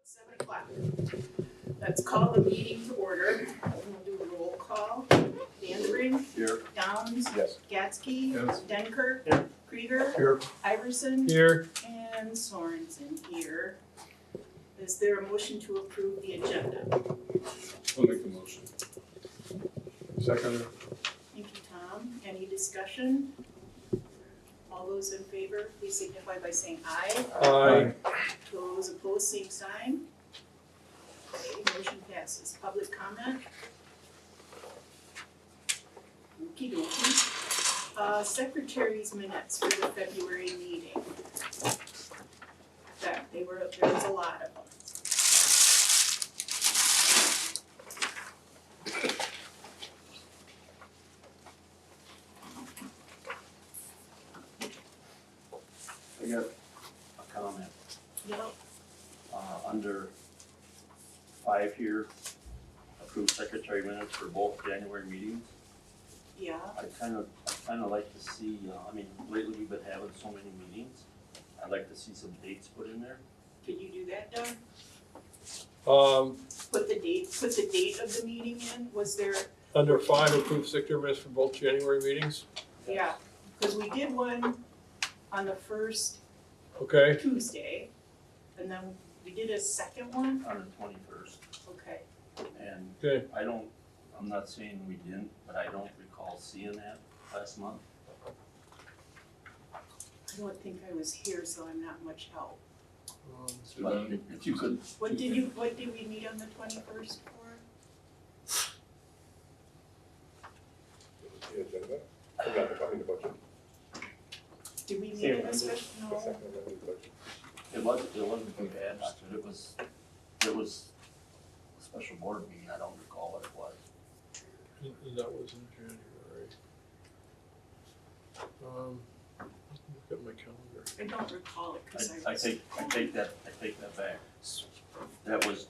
7 o'clock. Let's call the meeting to order. We'll do a roll call. Dandering. Here. Downs. Yes. Gatsky. Yes. Denker. Here. Krieger. Here. Iverson. Here. And Sorensen here. Is there a motion to approve the agenda? I'll make the motion. Second. Thank you, Tom. Any discussion? All those in favor, please signify by saying aye. Aye. Those opposed, same sign. Okay, motion passes. Public comment? Okey dokey. Secretary's minutes for the February meeting. There was a lot of them. I got a comment, Yep. under 5 here, approved secretary minutes for both January meetings. Yeah, I'd kind of like to see, I mean, lately we've been having so many meetings. I'd like to see some dates put in there. could you do that, Doug? Under Put the date of the meeting in, was there, 5, approved secretary minutes for both January meetings. yeah, cause we did one on the first Okay, Tuesday, and then we did a second one, On the 21st, okay. and okay. I'm not saying we didn't, but I don't recall seeing that last month. I don't think I was here, so I'm not much help. But if you could. What did we meet on the 21st for? The agenda, the budget, Did we meet in a special, the no, second amended budget. It wasn't too bad, but it was a special board meeting, I don't recall what it was. That was in January. Look at my calendar. I don't recall it, cause I take that back. That was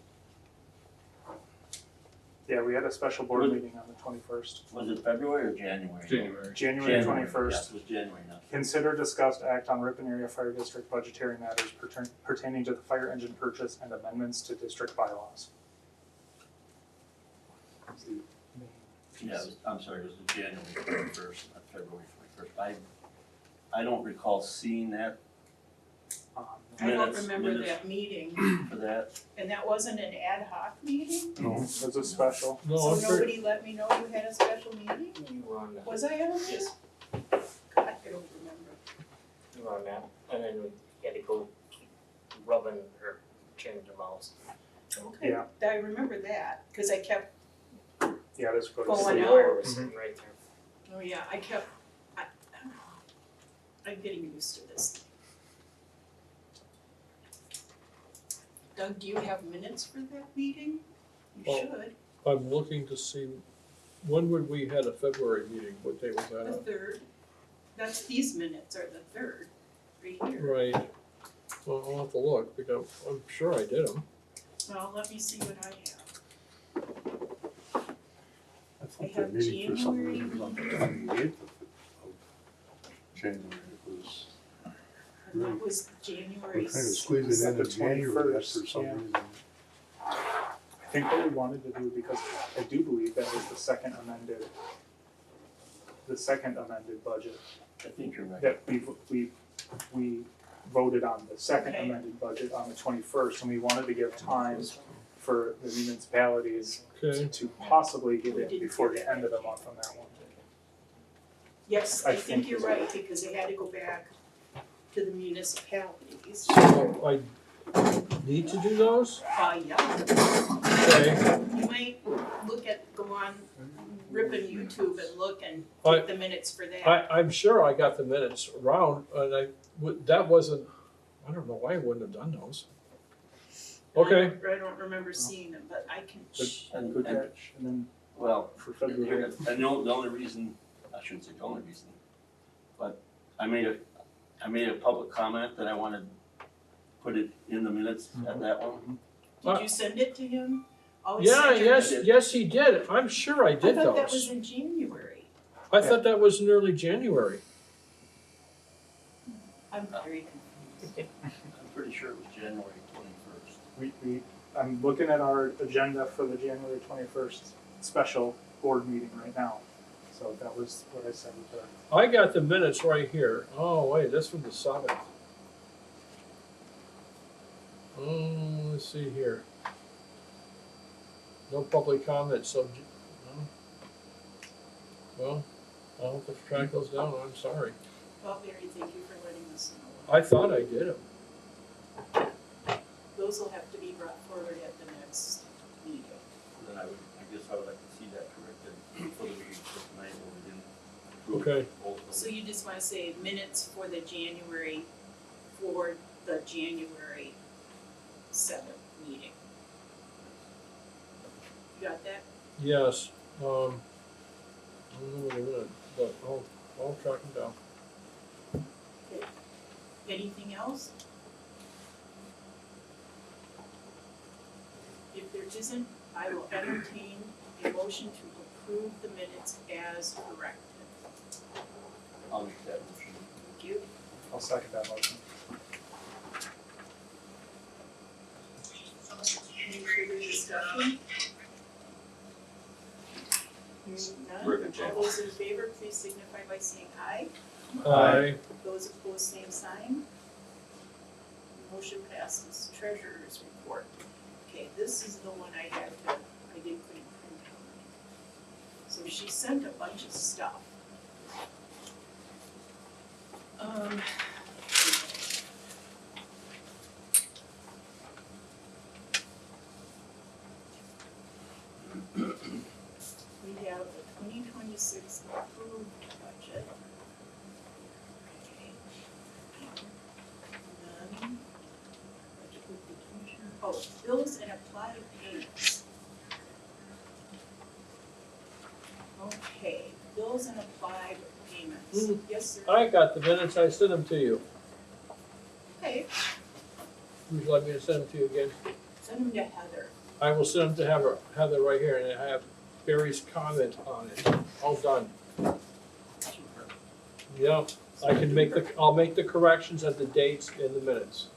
Yeah, we had a special board meeting on the 21st. it February or January? January Yes, 21st. it was January, not. Consider, discuss, act on Ripon Area Fire District budgetary matters pertaining to the fire engine purchase and amendments to district bylaws. That's the main piece. Yeah, I'm sorry, it was the January 1st, not February 21st. I don't recall seeing that I don't Minutes, remember minutes. that meeting, for that. and that wasn't an ad hoc meeting? No, it was a special. No, So I'm pretty, nobody let me know you had a special meeting? You were on that. Was I on this? Yes. God, I don't remember. You were on that, and then we had to go rubbing or changing the mouse. Okay, Yeah. I remember that, cause I kept, Yeah, this goes. Going The out. lower was sitting right there. oh yeah, I'm getting used to this. Doug, do you have minutes for that meeting? You Oh. should, I'm looking to see, when would we had a February meeting? What day was that the on? 3rd, these minutes are the 3rd, right here. Right. Well, I'll have to look, because I'm sure I did them. Well, let me see what I have. I think have that meeting for some January. reason was on the 28th of January, it was, And that was January we're trying to 6th. squeeze it in The in January, 21st, for some yeah. reason. I think what we wanted to do, because I do believe that was the second amended budget, I think you're right. that we voted on the second Okay. amended budget on the 21st, and we wanted to give time for the municipalities Okay, to possibly get We in didn't before do the that. end of the month on that one. Yes, I I think think you're it's- right, because they had to go back to the municipalities. so I need to do those? Yeah, Okay, you might go on Ripon YouTube and look and I- take the minutes for that. I'm sure I got the minutes around, and that wasn't, I don't know why I wouldn't have done those. Okay, I don't remember seeing them, but I can. And- Good and- catch, and then Well, for February. and the only reason, I shouldn't say the only reason, but I made a public comment that I wanted put it in the minutes at that one. Did you send it to him? Oh, he yeah, sent your- yes, he did, I'm sure I I did thought that was those. in January. I thought that was in early January. I'm very confused. I'm pretty sure it was January 21st. I'm looking at our agenda for the January 21st special board meeting right now. So that was what I said with the, I got the minutes right here. Oh, wait, that's from the 7th. Let's see here. No public comment, so, well, I'll have to track those down, I'm sorry. Well, Mary, thank you for letting us know. I thought I did them. Those will have to be brought forward at the next meeting. Then I guess I would like to see that corrected for the meeting for tonight, when we didn't approve Okay. both of them. So you just wanna say minutes for the January 7th meeting. You got that? Yes, I don't know what a minute, but I'll track them down. Okay. Anything else? If there isn't, I will entertain a motion to approve the minutes as corrected. I'll make that motion. Thank you. I'll second that motion. Any further discussion? Hearing none, Ribbon check. all those in favor, please signify by saying aye. Aye. Those opposed, same sign. Motion passes. Treasurer's report. Okay, this is the one I didn't print out. So she sent a bunch of stuff. We have the 2026 approved budget. Okay. None. Budget with the commissioner. Oh, bills and applied payments. Okay, bills and applied payments. Yes, sir. I got the minutes, I sent them to you. Okay, Would you like me to send them to you again? send them to Heather. I will send them to Heather right here, and I have Barry's comment on it. All done. Yeah, I can I'll make the corrections at the dates in the minutes.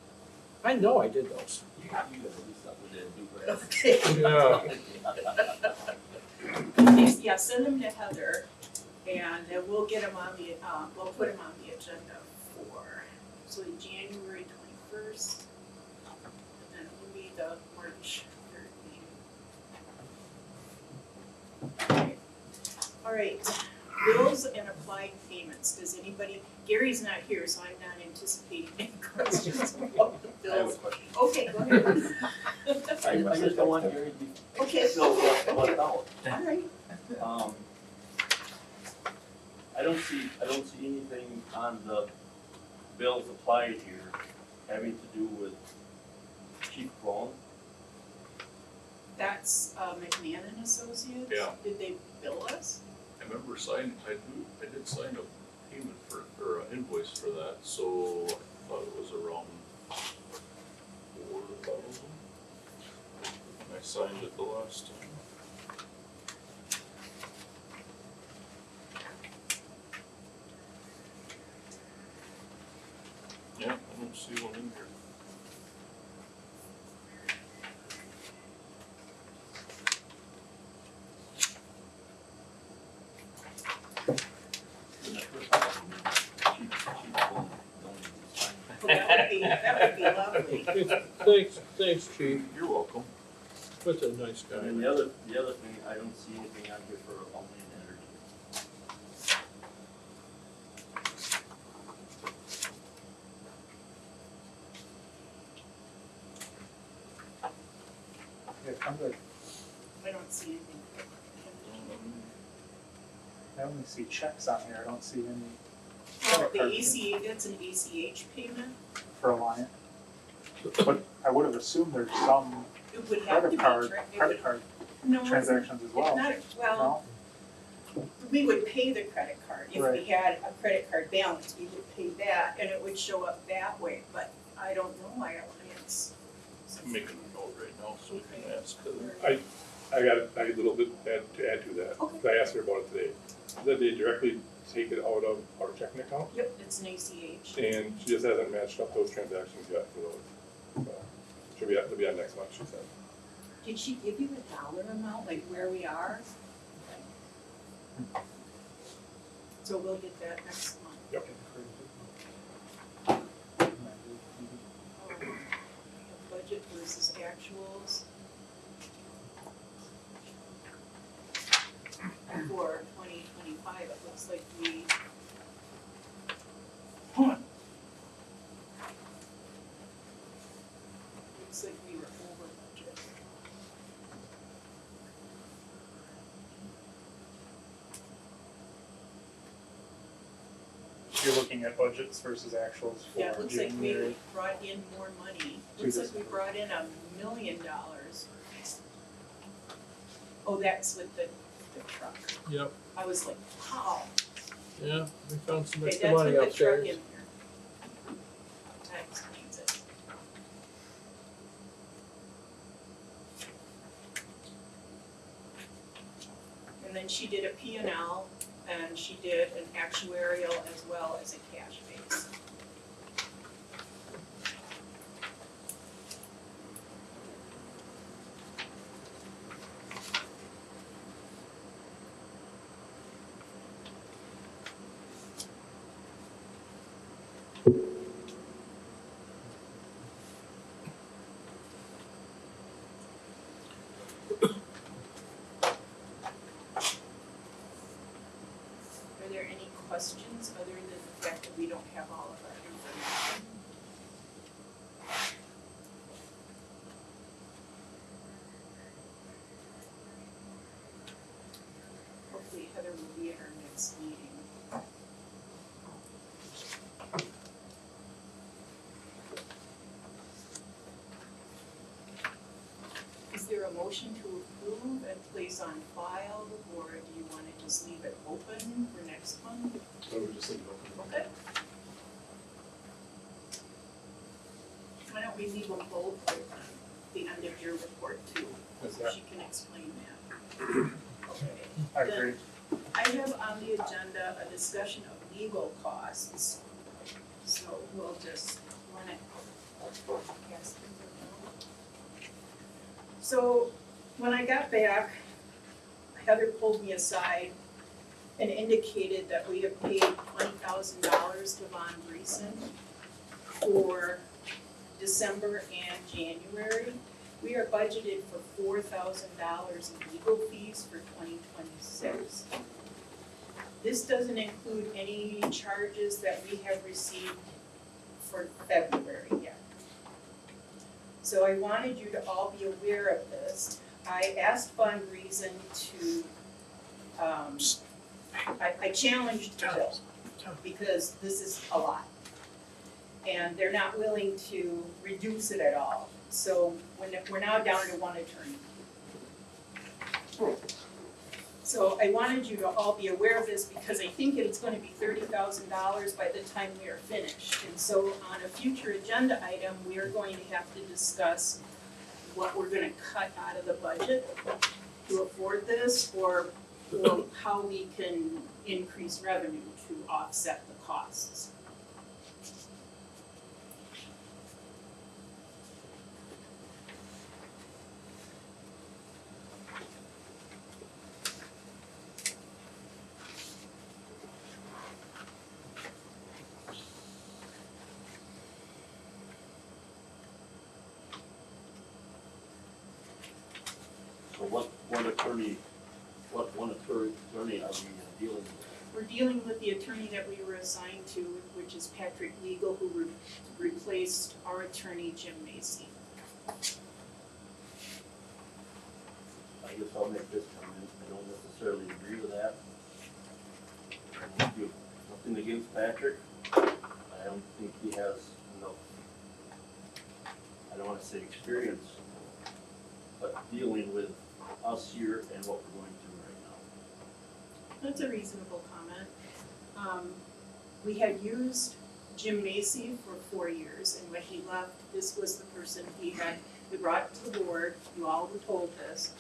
I know I did those. You gotta do something with that, do Okay. Yes, yeah, send them to Heather, and then we'll get them on the, we'll put them on the agenda so January 21st, and then it will be the March 3rd meeting. Okay. All right, bills and applied payments, does anybody, Gary's not here, so I'm not anticipating any questions about the I have a bills. question. Okay, go ahead. I just don't want Gary to be Okay, filled left out. all right. I don't see anything on the bills applied here having to do with Chief Cologne. That's McMahon and Associates? Yeah. Did they bill us? I remember I did sign a payment or an invoice for that, so I thought it was around 4,000. I signed it the last time. Yeah, I don't see one in here. That would be lovely. Thanks, Chief. You're welcome. That's a nice guy. And then the other thing, I don't see anything on here for Almaine Energy. Yeah, come to, I don't see anything. I only see checks on here, I don't see any Oh, credit the card ACH, that's an ACH payment? for Alliant. But I would have assumed there's some It would have to be. credit card No, transactions as well. not, well, we would pay the credit card. If we Right. had a credit card balance, we would pay that and it would show up that way, but I don't know why Alliance. I'm making a note right now so we can ask Heather. I got a little bit to add to that. Okay. I asked her about it today. That they directly take it out of our checking account, Yep, it's an ACH. and she just hasn't matched up those transactions yet for those. It'll be on next month, she said. Did she give you a dollar amount, like where we are? So we'll get that next month. Yep. Budget versus actuals. For 2025, it looks like we. Looks like we were over budget. You're looking at budgets versus actuals Yeah, it for looks like we January. brought in more money. Looks like we brought in $1 million. Oh, that's with the truck. Yep, I was like, wow. yeah, we found some Okay, extra that's money with the truck in upstairs. here. That explains it. And then she did a P&L and she did an actuarial as well as a cash base. Are there any questions other than the fact that we don't have all of our information? Hopefully Heather will be at our next meeting. Is there a motion to approve and place on file, or do you wanna just leave it open for next month? So we just leave it open. Okay. Why don't we leave them both for the end of your report too, Is so that, she can explain that. Okay. I agree. I have on the agenda a discussion of legal costs, so we'll just run it. So, when I got back, Heather pulled me aside and indicated that we have paid $20,000 to Von Breesen for December and January. We are budgeted for $4,000 in legal fees for 2026. This doesn't include any charges that we have received for February yet. So I wanted you to all be aware of this. I asked Von Breesen to, I challenged the bill because this is a lot. And they're not willing to reduce it at all. So we're now down to one attorney. So I wanted you to all be aware of this because I think it's gonna be $30,000 by the time we are finished. And so on a future agenda item, we are going to have to discuss what we're gonna cut out of the budget to afford this, or how we can increase revenue to offset the costs. So what one attorney are we dealing with? We're dealing with the attorney that we were assigned to, which is Patrick Legal, who replaced our attorney, Jim Macy. I guess I'll make this comment, I don't necessarily agree with that. Nothing against Patrick, I don't think he has enough, I don't wanna say experience, but dealing with us here and what we're going through right now. That's a reasonable comment. We had used Jim Macy for 4 years, and when he left, this was the person we brought to the board, you all were told this.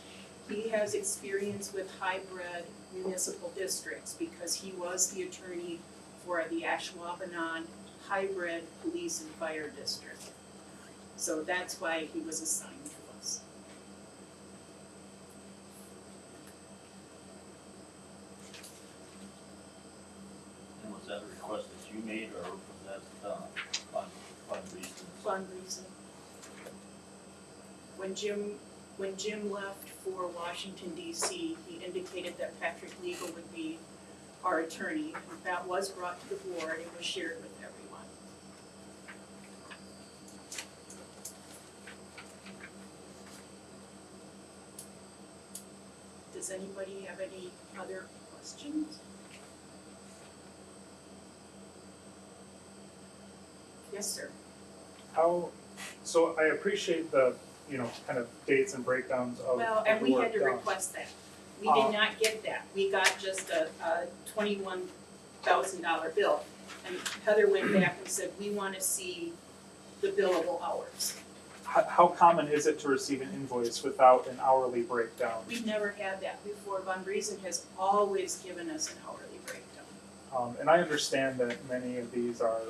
He has experience with hybrid municipal districts because he was the attorney for the Ashwaubenon hybrid police and fire district. So that's why he was assigned to us. And was that a request that you made, or was that, on reasons? Fun reason. When Jim left for Washington DC, he indicated that Patrick Legal would be our attorney. That was brought to the board and was shared with everyone. Does anybody have any other questions? Yes, sir. So I appreciate the, kind of dates and breakdowns of Well, of and the we work had to done. request that. We did not get that. We got just a $21,000 bill. And Heather went back and said, we wanna see the billable hours. How common is it to receive an invoice without an hourly breakdown? We've never had that before. Von Briesen has always given us an hourly breakdown. And I understand that many of these are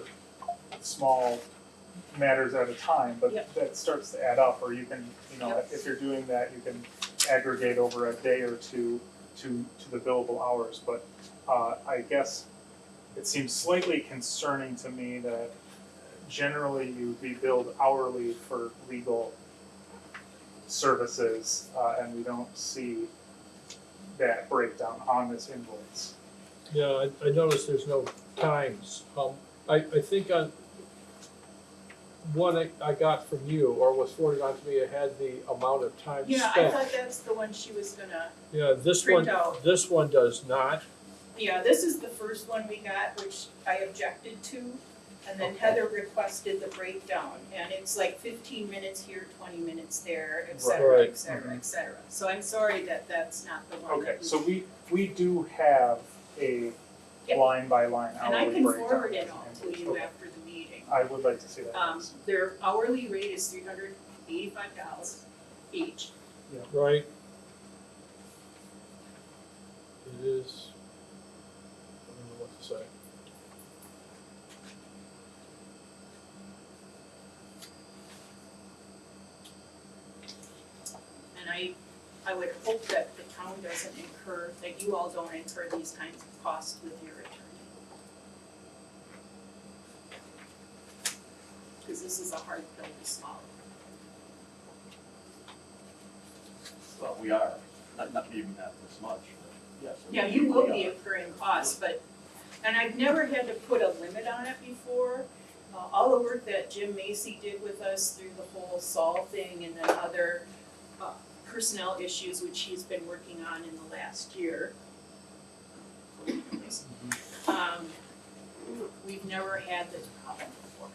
small matters at a time, but Yep. that starts to add up, or you can, Yep. if you're doing that, you can aggregate over a day or two to the billable hours. But I guess it seems slightly concerning to me that generally you'd be billed hourly for legal services, and we don't see that breakdown on this invoice. Yeah, I noticed there's no times. I think on one I got from you, or was forwarded on to me, it had the amount of time Yeah, I spent. thought that's the one she was gonna, Yeah, this print one, out. this one does not. yeah, this is the first one we got, which I objected to. And then Heather requested the breakdown, and it's like 15 minutes here, 20 minutes there, et cetera, Right. et cetera, et cetera. So I'm sorry that that's not the one Okay, that we. so we do have a Yep. line by line And I hourly can breakdown. forward it all to you Okay. after the meeting. I would like to see that. Their hourly rate is $385 each. Right? It is, I don't know what to say. And I would hope that the town doesn't incur, that you all don't incur these kinds of costs with your attorney. Because this is a hard pill to swallow. Well, we are, maybe not this much, but yes. Yeah, you will we be are. incurring costs, but, and I've never had to put a limit on it before. All the work that Jim Macy did with us through the whole Saul thing and then other personnel issues which he's been working on in the last year. We've never had this problem before.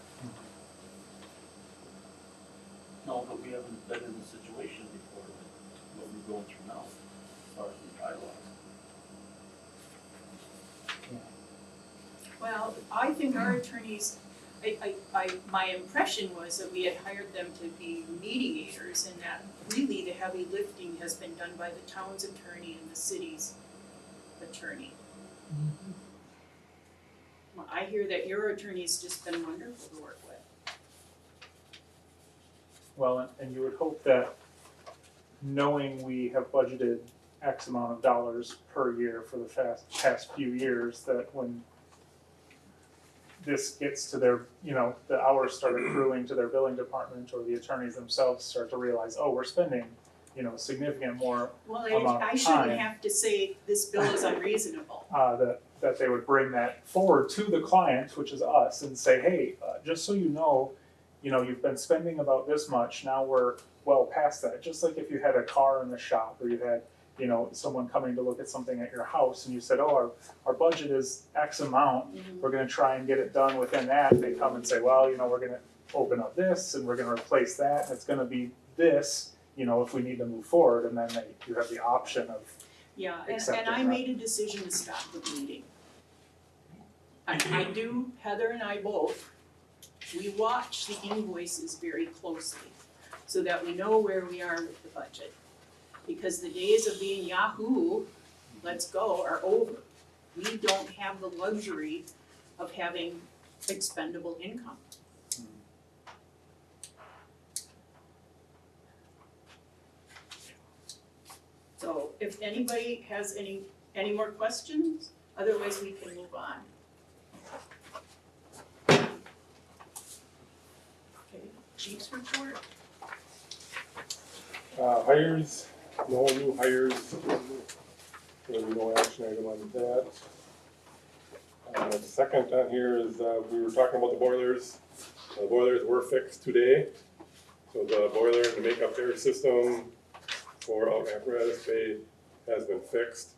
No, but we haven't been in this situation before, what we're going through now, as far as the bylaws. Well, I think our attorneys, my impression was that we had hired them to be mediators and that really the heavy lifting has been done by the town's attorney and the city's attorney. Well, I hear that your attorney's just been wonderful to work with. Well, and you would hope that knowing we have budgeted X amount of dollars per year for the past few years, that when this gets to their, the hours start accruing to their billing department, or the attorneys themselves start to realize, oh, we're spending, significant more, Well, amount I of shouldn't time. have to say this bill is unreasonable. that they would bring that forward to the client, which is us, and say, hey, just so you know, you've been spending about this much, now we're well past that. Just like if you had a car in the shop, or you had, someone coming to look at something at your house, and you said, oh, our budget is X amount, we're gonna try and get it done within that, and they come and say, well, we're gonna open up this, and we're gonna replace that, and it's gonna be this, if we need to move forward, and then you have the option of, Yeah, and Accepting I that. made a decision to stop the bleeding. I do, Heather and I both, we watch the invoices very closely so that we know where we are with the budget. Because the days of being Yahoo, let's go, are over. We don't have the luxury of having expendable income. if anybody has any more questions, otherwise we can move on. Okay, chief's report? Hires, no new hires, there'll be no action item on that. The second on here is, we were talking about the boilers. The boilers were fixed today. So the boiler and the makeup air system for out in apparatus bay has been fixed.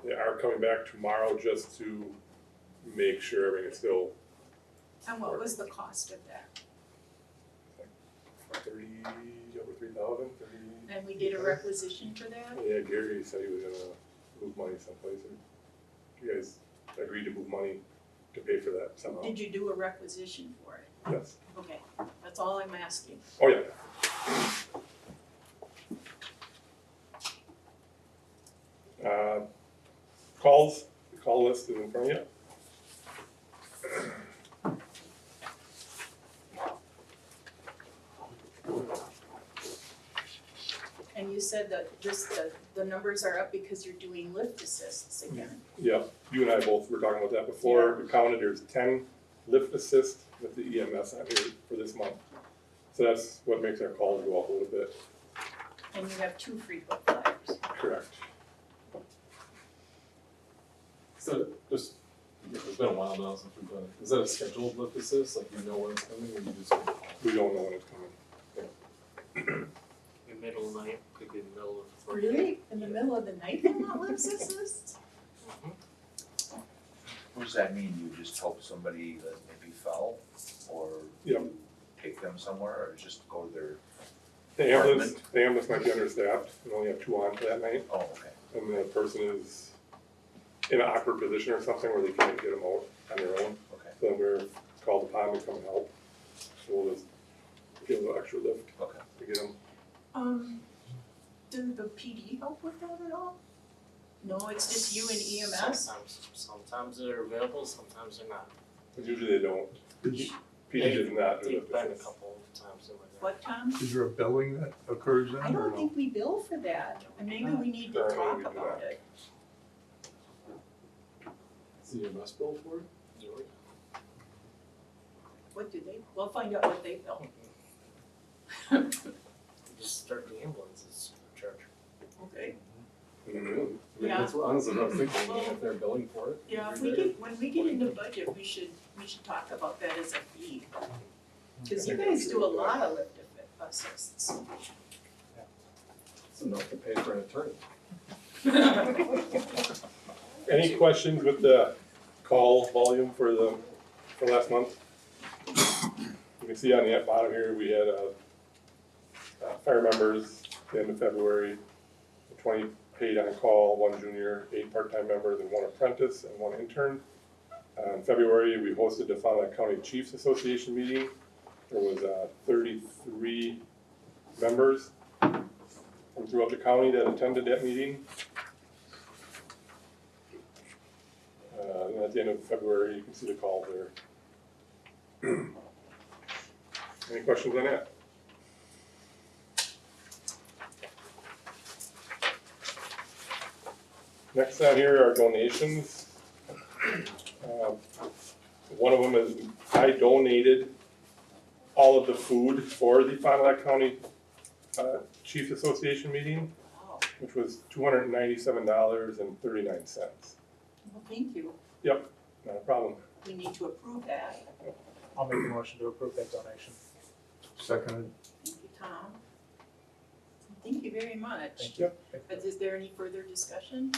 They are coming back tomorrow just to make sure everything is still And what was the cost of that? 30, over 3,000, 30. And we did a requisition for that? Yeah, Gary said he was gonna move money someplace, and you guys agreed to move money to pay for that somehow. Did you do a requisition for it? Yes. Okay, that's all I'm asking. Oh, yeah. Calls, the call list is in front of you. And you said that the numbers are up because you're doing lift assists again. Yeah, you and I both were talking about that before. We counted, there's 10 lift assist with the EMS on here for this month. So that's what makes our calls go up a little bit. And you have 2 frequent flyers. Correct. So just, it's been a while now since we've done it. Is that a scheduled lift assist, like you know when it's coming, or you just? We don't know when it's coming. Your middle of the night, could be the middle of the. Really? In the middle of the night they want lift assists? What does that mean? You just help somebody that maybe fell, or Yep. take them somewhere, or just go to their, The ambulance might be understaffed, we only have 2 on for that night. oh, okay. And the person is in an awkward position or something where they can't get them out on their own. Okay. So then we're called upon to come and help. So we'll just give a little extra lift Okay. to get them. Do the PD help with that at all? No, it's just you and EMS? Sometimes they're available, sometimes they're not. But usually they don't. PD does not do They've lift been a assists. couple of times over there. What, Tom? Is there a billing that occurs then, I or don't no? think we bill for that, and maybe we need to Currently, talk we do about not. it. Is the EMS bill for it? You- What do they, we'll find out what they bill. Just start the ambulances charge. Okay. Mhm. I mean, Yeah. that's what, honestly, what I was thinking, if they're billing for it. Yeah, if every we day. get, when we get into budget, we should talk about that as a fee. Cause you guys do a lot of lift assists. It's enough to pay for an attorney. Any questions with the call volume for last month? You can see on the bottom here, we had fire members at the end of February, 20 paid on call, 1 junior, 8 part-time members, and 1 apprentice, and 1 intern. In February, we hosted the Fond du Lac County Chiefs Association meeting. There was 33 members from throughout the county that attended that meeting. And at the end of February, you can see the calls there. Any questions on that? Next on here are donations. One of them is I donated all of the food for the Fond du Lac County Chiefs Association meeting, Wow, which was $297.39. well, thank you. Yep, not a problem. We need to approve that. I'll make a motion to approve that donation. Seconded. Thank you, Tom. Thank you very much. Thank you. Is there any further discussion?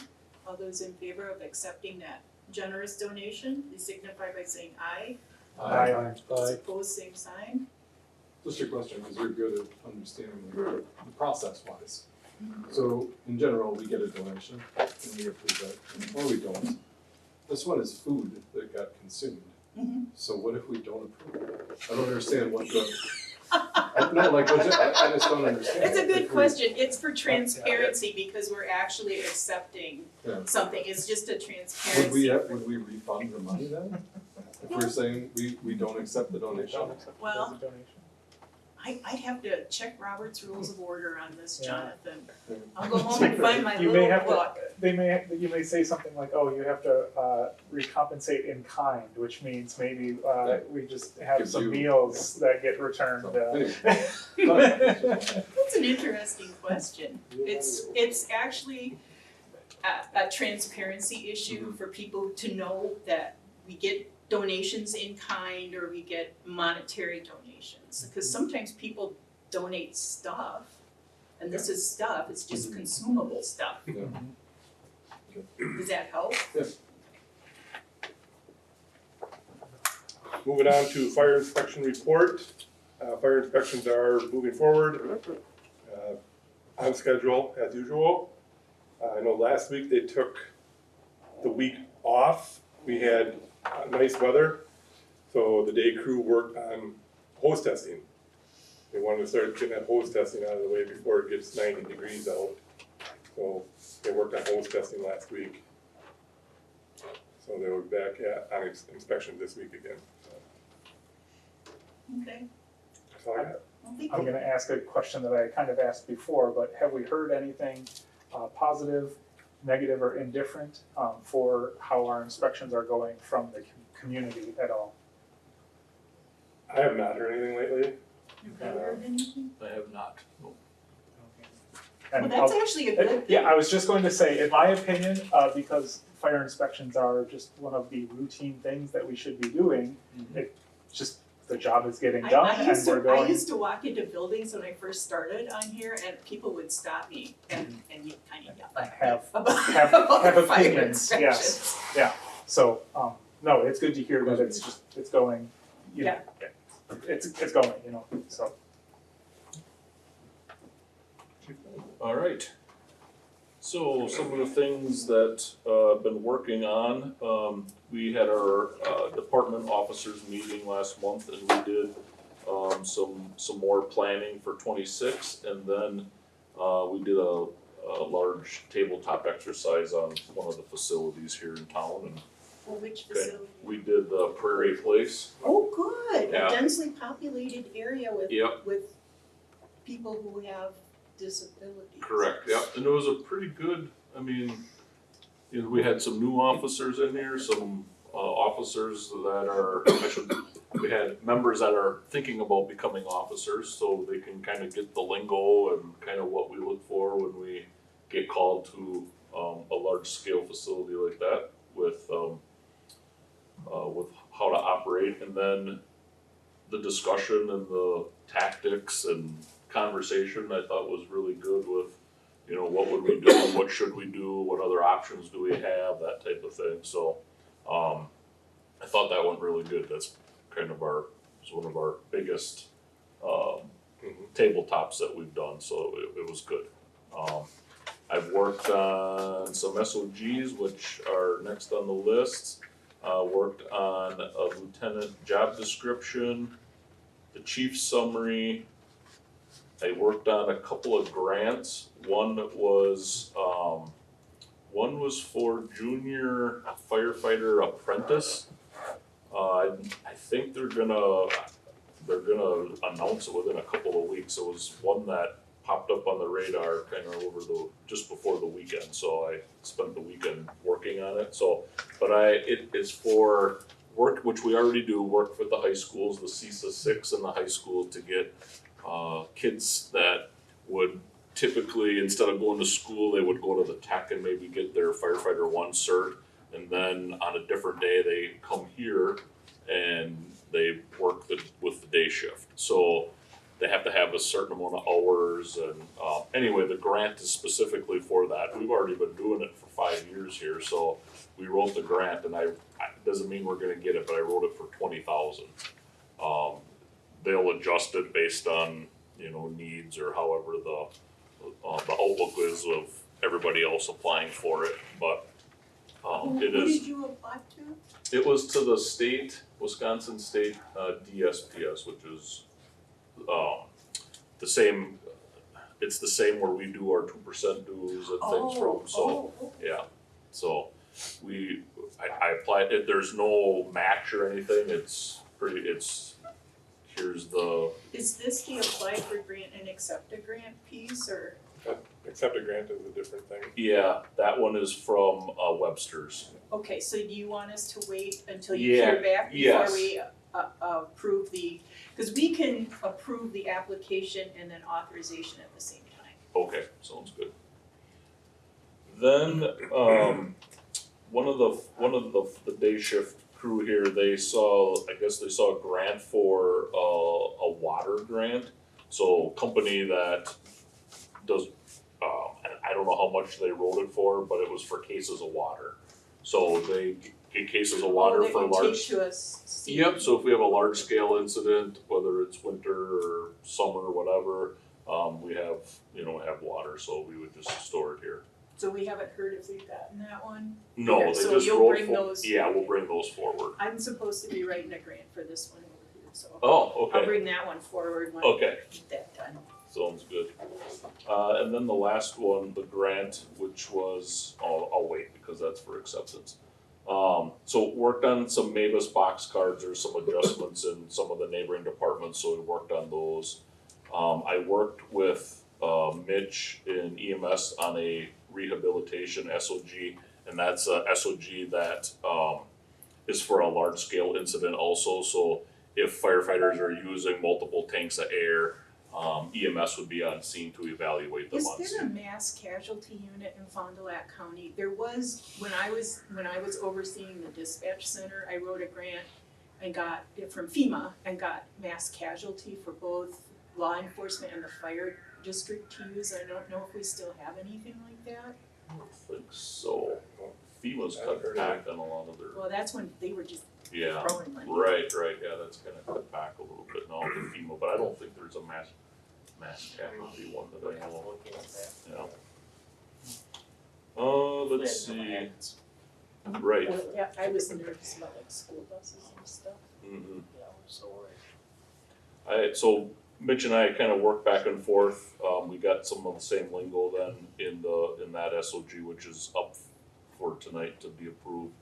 All those in favor of accepting that generous donation, please signify by saying aye. Aye. Those opposed, same sign. Just a question, because you're good at understanding the process wise. So in general, we get a donation and we approve that, or we don't. This one is food that got consumed. Mhm. So what if we don't approve it? I don't understand what the, no, like, I just don't understand. It's a If good we- question. It's for transparency because we're actually accepting Yeah. something. It's just a Would transparency. would we refund the money then? If we're saying we don't accept the donation? Well, I'd have to check Robert's Rules of Order on this, Yeah. Jonathan. I'll go home and find my You may little have to- book. You may say something like, oh, you have to recompensate in kind, which means maybe we just have Gives some you- meals that get returned. So, anyway. That's an interesting question. It's actually a transparency issue for people to know that we get donations in kind or we get monetary donations. Because sometimes people donate stuff, and this is stuff, it's just consumable stuff. Yeah. Does that help? Moving on to fire inspection report. Fire inspections are moving forward, on schedule as usual. I know last week they took the week off. We had nice weather, so the day crew worked on hose testing. They wanted to start getting that hose testing out of the way before it gets 90 degrees out. So they worked on hose testing last week. So they were back on inspection this week again. Okay. That's all I got. Well, thank I'm you. gonna ask a question that I kind of asked before, but have we heard anything positive, negative, or indifferent for how our inspections are going from the community at all? I have not heard anything lately. Have you heard anything? I have not, no. And Well, that's actually a good thing. yeah, I was just going to say, in my opinion, because fire inspections are just one of the routine things that we should be doing, it just, the job is getting done I and used we're to, I going. used to walk into buildings when I first started on here and people would stop me and you kind of yell at me Have- about have the fire opinions, yes. inspections. So, no, it's good to hear that it's just, it's going, you know, it's going, you know, so. All right. So some of the things that I've been working on, we had our department officers meeting last month and we did some more planning for 26, and then we did a large tabletop exercise on one of the facilities here in town, and Well, which Okay. facility? we did the Prairie Place. Oh, good, Yeah. a densely populated area Yep. with people who have disabilities. Correct, yep, and it was a pretty good, I mean, you know, we had some new officers in here, some officers that are, we had members that are thinking about becoming officers, so they can kind of get the lingo and kind of what we look for when we get called to a large scale facility like that with how to operate, and then the discussion and the tactics and conversation I thought was really good with, you know, what would we do, what should we do, what other options do we have, that type of thing, so I thought that went really good. That's kind of was one of our biggest tabletops that we've done, so it was good. I've worked on some SOGs, which are next on the list. Worked on a lieutenant job description, the chief's summary. I worked on a couple of grants. One was for junior firefighter apprentice. I think they're gonna announce it within a couple of weeks. It was one that popped up on the radar kind of just before the weekend, so I spent the weekend working on it. So, but it is for work, which we already do, work with the high schools, the CISA 6 and the high school, to get kids that would typically, instead of going to school, they would go to the tech and maybe get their firefighter 1 cert, and then on a different day, they come here and they work with the day shift. So they have to have a certain amount of hours, and anyway, the grant is specifically for that. We've already been doing it for 5 years here, so we wrote the grant, and it doesn't mean we're gonna get it, but I wrote it for 20,000. They'll adjust it based on, you know, needs or however the outlook is of everybody else applying for it, but Who it did is, you apply to? it was to the state, Wisconsin State DSPS, which is the same, it's the same where we do our 2% dues and things from, so, yeah. So I applied, there's no match or anything, it's here's the, Is this the apply for grant and accept a grant piece, or? Accept a grant is a different thing. yeah, that one is from Webster's. Okay, so do you want us to wait until you Yeah, hear back before yes. we approve the, because we can approve the application and then authorization at the same time. Okay, sounds good. Then, one of the day shift crew here, I guess they saw a grant for a water grant. So company that does, and I don't know how much they wrote it for, but it was for cases of water. So they get cases of water for Oh, that large. you take to us. Yep, so if we have a large scale incident, whether it's winter or summer or whatever, we have water, so we would just store it here. So we haven't heard if we've gotten that one? No, Okay, they so just you'll rolled bring those- yeah, we'll bring those forward. I'm supposed to be writing a grant for this one over here, so Oh, I'll okay, bring that one forward when okay, I get that done. sounds good. And then the last one, the grant, which was, I'll wait because that's for acceptance. So worked on some Mavis box cards or some adjustments in some of the neighboring departments, so we worked on those. I worked with Mitch in EMS on a rehabilitation SOG, and that's a SOG that is for a large scale incident also. So if firefighters are using multiple tanks of air, EMS would be on scene to evaluate them Is on there a scene. mass casualty unit in Fond du Lac County? There was, when I was overseeing the dispatch center, I wrote a grant and got it from FEMA and got mass casualty for both law enforcement and the fire district to use. I don't know if we still have anything like that. I don't think so. FEMA's cut back on a lot of their, Well, that's when they were just yeah, throwing money. right, yeah, that's kind of cut back a little bit now with FEMA, but I don't think there's a mass casualty one that We'll I have to know of, look into that. yeah. Let's Then see, ads, right, Yeah, I was nervous about like school buses and stuff. mhm. so we're. So Mitch and I kind of worked back and forth. We got some of the same lingo then in that SOG, which is up for tonight to be approved.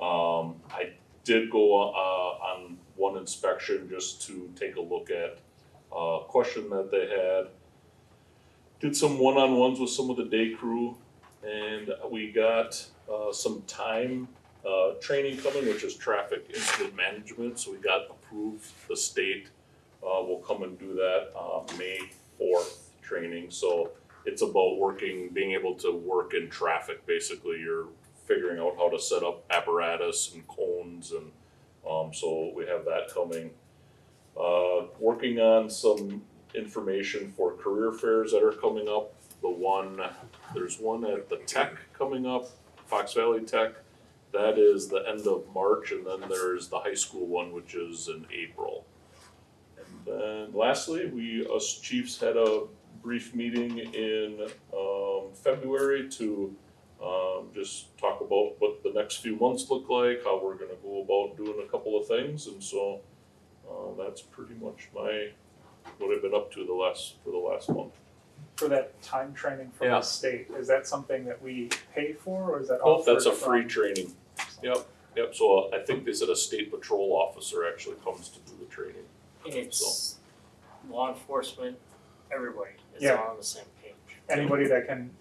I did go on one inspection just to take a look at a question that they had. Did some one-on-ones with some of the day crew, and we got some time training coming, which is traffic incident management. So we got approved. The state will come and do that May 4th training. So it's about being able to work in traffic. Basically, you're figuring out how to set up apparatus and cones, and so we have that coming. Working on some information for career fairs that are coming up. There's one at the Tech coming up, Fox Valley Tech. That is the end of March, and then there's the high school one, which is in April. And then lastly, us chiefs had a brief meeting in February to just talk about what the next few months look like, how we're gonna go about doing a couple of things, and so that's pretty much what I've been up to for the last month. For that time training from Yeah. the state, is that something that we pay for, or is that offered Nope, that's a from- free training. Yep, so I think they said a state patrol officer actually comes to do the training. And it's law enforcement, everybody is Yeah. all on the same page. Anybody that can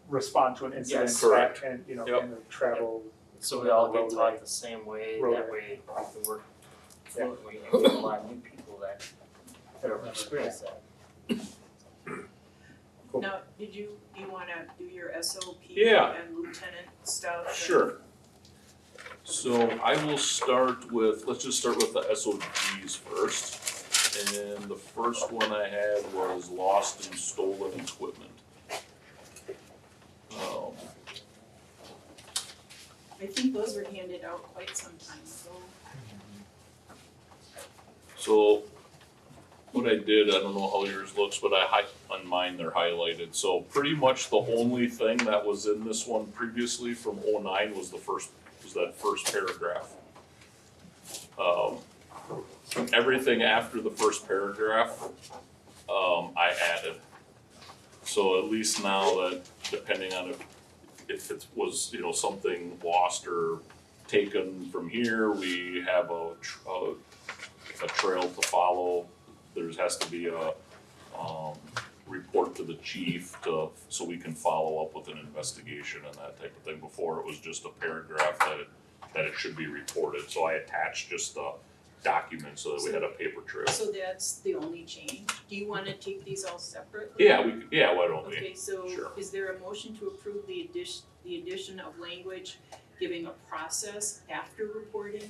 respond to an incident Yes. Correct. and, Yep. in the travel. So we all get Roadway. taught the same way, Roadway. that way we can work fluently and get a lot of new people that have experienced that. Cool. Now, do you wanna do your SOP Yeah. and lieutenant stuff? and- Sure. So I will let's just start with the SOGs first. And the first one I had was lost and stolen equipment. I think those were handed out quite some time ago. So what I did, I don't know how yours looks, but on mine they're highlighted. So pretty much the only thing that was in this one previously from '09 was that first paragraph. Everything after the first paragraph, I added. So at least now that depending on if it was, something lost or taken from here, we have a a trail to follow. There has to be a, report to the chief so we can follow up with an investigation and that type of thing. Before it was just a paragraph that it should be reported, so I attached just a document so that we had a paper trail. So that's the only change. Do you wanna take these all separately? Yeah, why don't we? Okay, so Sure. is there a motion to approve the addition of language giving a process after reporting?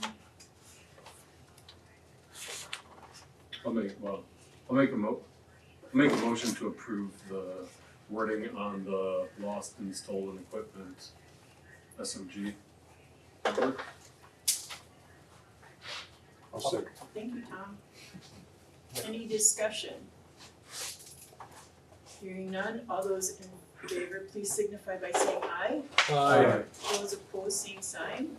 I'll make a motion to approve the wording on the lost and stolen equipment SOG. I'll second. Thank you, Tom. Any discussion? Hearing none, all those in favor, please signify by saying aye. Aye. Those opposed, same sign.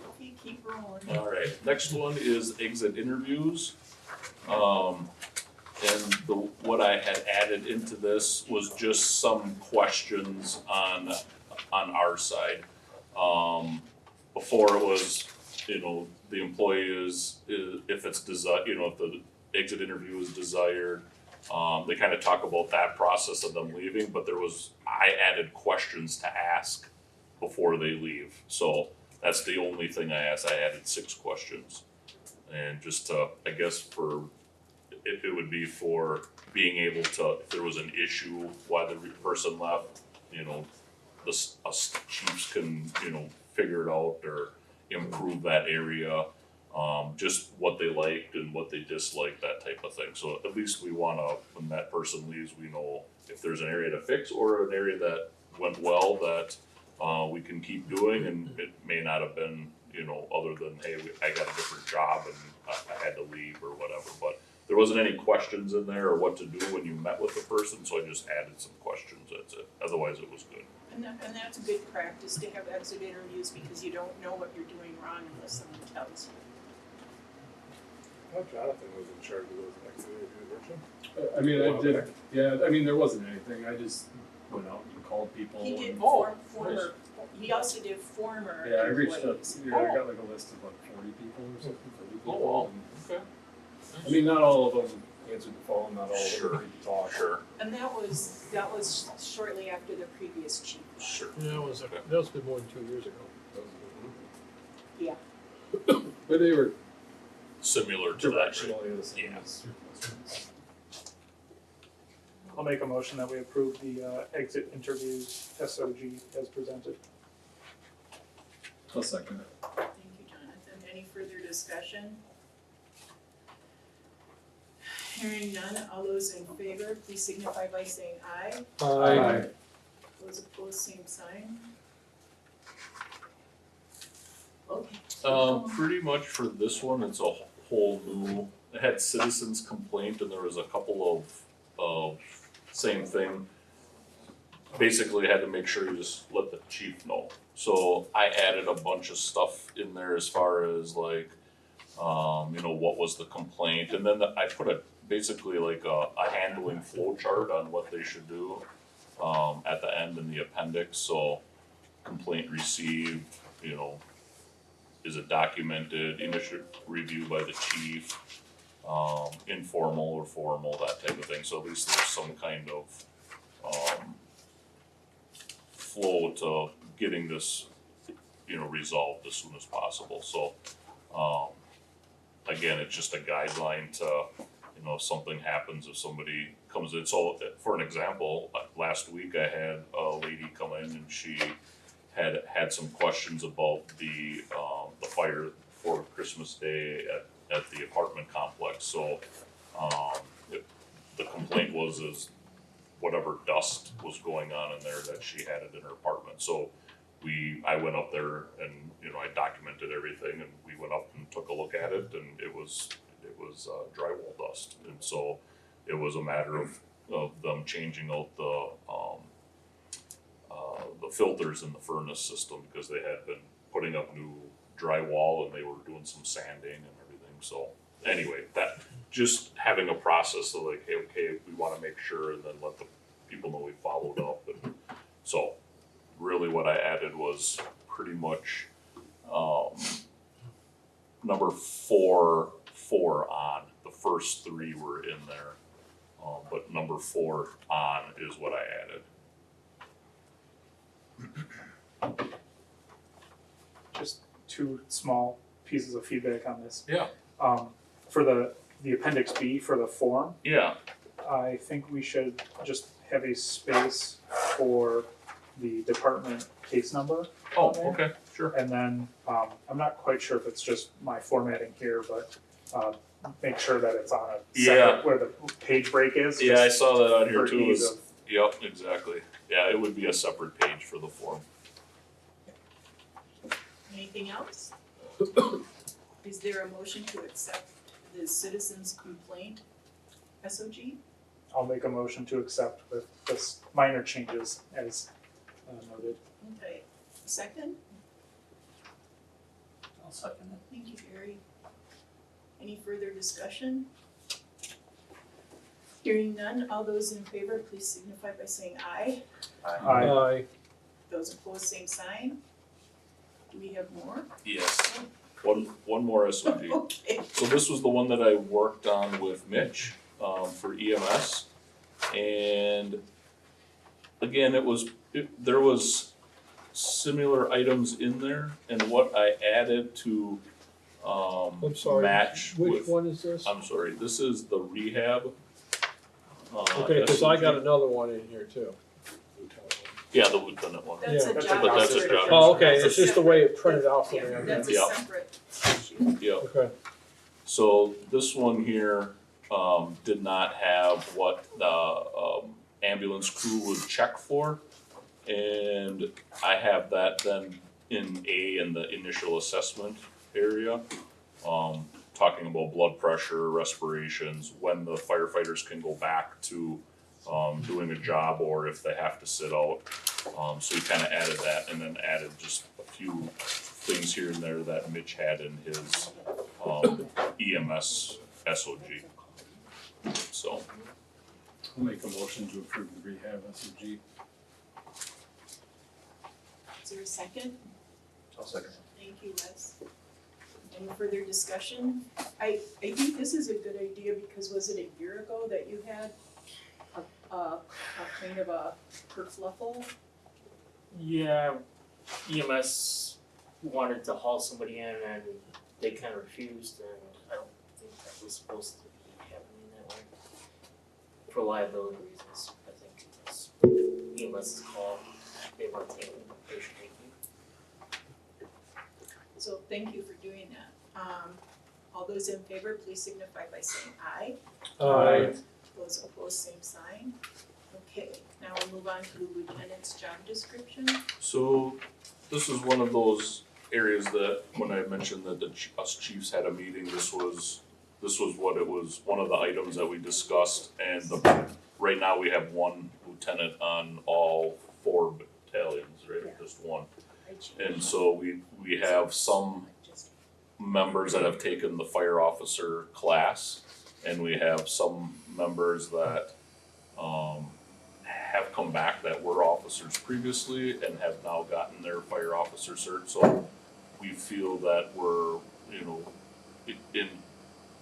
Okay, keep rolling. All right, next one is exit interviews. And what I had added into this was just some questions on our side. Before it was, the employee if it's if the exit interview is desired, they kind of talk about that process of them leaving, but I added questions to ask before they leave. So that's the only thing I asked. I added 6 questions. And just to, I guess it would be for being able to, if there was an issue why the person left, us chiefs can, figure it out or improve that area. Just what they liked and what they disliked, that type of thing. So at least we wanna, when that person leaves, we know if there's an area to fix or an area that went well that we can keep doing, and it may not have been, other than, hey, I got a different job and I had to leave or whatever. But there wasn't any questions in there or what to do when you met with the person, so I just added some questions, that's it. Otherwise, it was good. And that's a good practice to have exit interviews because you don't know what you're doing wrong unless someone tells you. Well, Jonathan was in charge of those exit interviews, weren't you? I did, yeah, there wasn't anything, I just went out and called people. He did and- former, he also did former Yeah, I reached out, employees. I got like a list of like 40 people or something, 30 people. Oh, wow. and- Okay. not all of them answered the phone, not all of Sure. them agreed to talk. Sure, And that was shortly after the previous chief. sure. Yeah, that was been more than 2 years ago. Yeah. But they were Similar to that, right? directionally the same Yeah. as. I'll make a motion that we approve the exit interviews SOG as presented. I'll second it. Thank you, Jonathan. Any further discussion? Hearing none, all those in favor, please signify by saying aye. Aye. Those opposed, same sign. Okay. Pretty much for this one, it's a whole new, it had citizens complaint and there was a couple of same thing. Basically, I had to make sure you just let the chief know. So I added a bunch of stuff in there as far as like, what was the complaint? And then I put basically like a handling flow chart on what they should do at the end in the appendix. So complaint received, is it documented, initial review by the chief, informal or formal, that type of thing. So at least there's some kind of flow to getting this, resolved as soon as possible. So again, it's just a guideline to, if something happens, if somebody comes in. So for an example, last week I had a lady come in and she had some questions about the fire for Christmas Day at the apartment complex. So the complaint was whatever dust was going on in there that she had it in her apartment. So I went up there and I documented everything, and we went up and took a look at it, and it was drywall dust. And so it was a matter of them changing out the filters in the furnace system because they had been putting up new drywall and they were doing some sanding and everything. So anyway, that just having a process of like, hey, okay, we want to make sure, and then let the people know we followed up. And so really what I added was pretty much number 4 4 on. The first 3 were in there. But number 4 on is what I added. Just 2 small pieces of feedback on this. Yeah. For the appendix B for the form, Yeah, I think we should just have a space for the department case number. oh, on there. okay, sure. And then, I'm not quite sure if it's just my formatting here, but, make sure that it's on a Yeah. separate, where the page break is. Yeah, I just saw that on here for too. ease Is- of- Yep, exactly. Yeah, it would be a separate page for the form. Anything else? Is there a motion to accept the citizens complaint SOG? I'll make a motion to accept with this minor changes as noted. Okay, second? I'll second it. Thank you, Gary. Any further discussion? Hearing none, all those in favor, please signify by saying aye. Aye. Aye. Those opposed, same sign. Do we have more? Yes. One more SOG. Okay. So this was the one that I worked on with Mitch, for EMS. And again, there was similar items in there, and what I added to, I'm sorry, match which with, one is this? I'm sorry, this is the rehab. Okay, cause I got SOG. another one in here too. Yeah, the lieutenant one. That's Yeah. a That's a job job description. description. Oh, okay, That's a it's just the way it separate- printed out for me. Yeah, Okay. that's a Yeah. separate issue. Yeah. Okay, So this one here, did not have what the, ambulance crew would check for. And I have that then in the initial assessment area. Talking about blood pressure, respirations, when the firefighters can go back to, doing a job or if they have to sit out. So we kinda added that and then added just a few things here and there that Mitch had in his, EMS SOG. So, I'll make a motion to approve the rehab SOG. Is there a second? I'll second. Thank you, Wes. Any further discussion? I think this is a good idea because was it a year ago that you had a kind of a kerfluffle? Yeah, EMS wanted to haul somebody in and they kind of refused, and I don't think that was supposed to be happening that way. For liability reasons, I think it's EMS's call, they want to take the patient with you. So thank you for doing that. All those in favor, please signify by saying aye. aye. Those opposed, same sign. Okay, now we'll move on to the lieutenant's job description. so this is one of those areas that when I mentioned that us chiefs had a meeting, this was what it was, one of the items that we discussed. And right now we have 1 lieutenant on all 4 battalions, right, Yeah. just 1. I changed And so we have some just- members that have taken the fire officer class, and we have some members that have come back that were officers previously and have now gotten their fire officer cert. So we feel that we're, in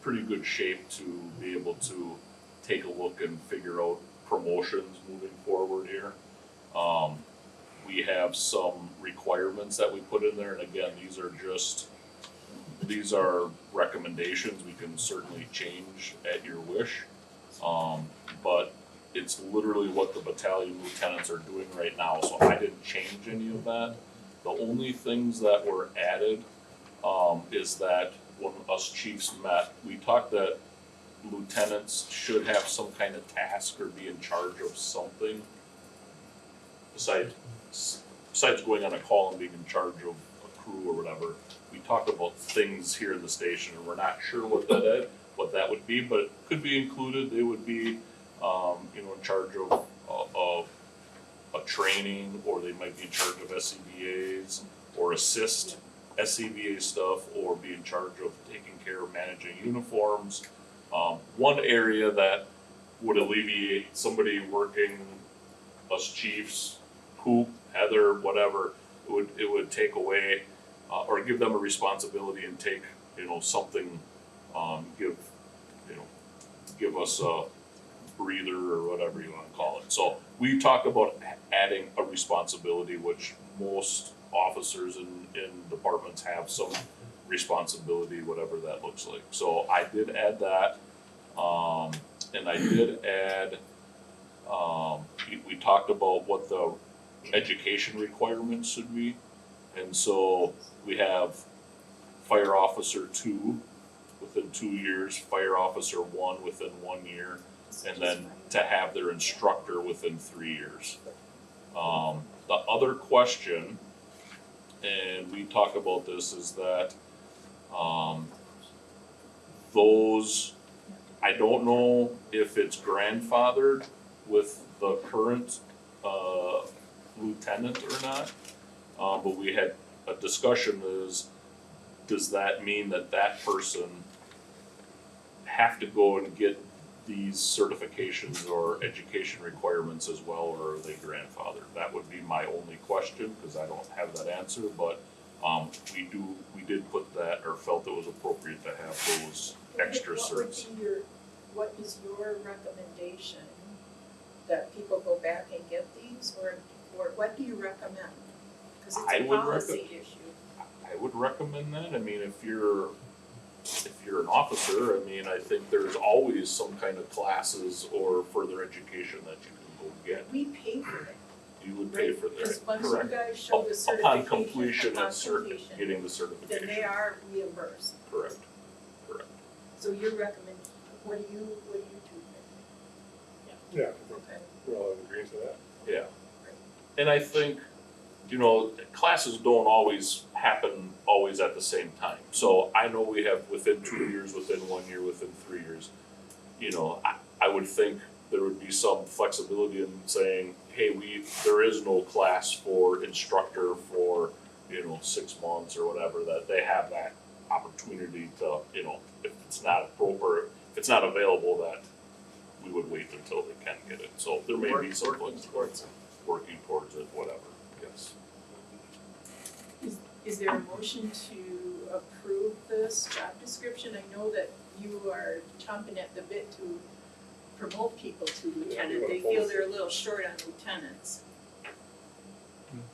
pretty good shape to be able to take a look and figure out promotions moving forward here. We have some requirements that we put in there, and again, these are recommendations, we can certainly change at your wish. But it's literally what the battalion lieutenants are doing right now, so I didn't change any of that. The only things that were added, is that when us chiefs met, we talked that lieutenants should have some kind of task or be in charge of something besides going on a call and being in charge of a crew or whatever. We talked about things here in the station, and we're not sure what that would be, but it could be included. They would be, in charge of a training, or they might be in charge of SCBA's, or assist SCBA stuff, or be in charge of taking care of managing uniforms. One area that would alleviate somebody working, us chiefs, Coop, Heather, whatever, it would take away, or give them a responsibility and take, something give, give us a breather or whatever you wanna call it. So we talked about adding a responsibility, which most officers in departments have some responsibility, whatever that looks like. So I did add that, and I did add, we talked about what the education requirements should be. And so we have fire officer 2 within 2 years, fire officer 1 within 1 year, and then to have their instructor within 3 years. The other question, and we talk about this, is that those, I don't know if it's grandfathered with the current lieutenant or not, but we had a discussion is, does that mean that that person have to go and get these certifications or education requirements as well, or are they grandfathered? That would be my only question, because I don't have that answer, but we did put that, or felt it was appropriate to have those extra certs. What is your recommendation, that people go back and get these, or what do you recommend? Cause I it's a would policy issue. I would recommend that. I mean, if you're an officer, I mean, I think there's always some kind of classes or further education that you can go get. We pay for it, You would pay right? for that, Because once you correct. guys show the certification, Upon completion upon and completion, getting the then certification. they are reimbursed. Correct. So your recommend, what do you do? Yeah, Okay. we're all in agreement to that. Yeah. And I think, classes don't always happen always at the same time. So I know we have within 2 years, within 1 year, within 3 years. I would think there would be some flexibility in saying, hey, there is no class for instructor for, 6 months or whatever, that they have that opportunity to, if it's not appropriate, if it's not available, that we would wait until they can get it. So there may be some flexibility, working towards it, whatever, yes. Is there a motion to approve this job description? I know that you are chomping at the bit to promote people to lieutenant. They feel they're a little short on lieutenants.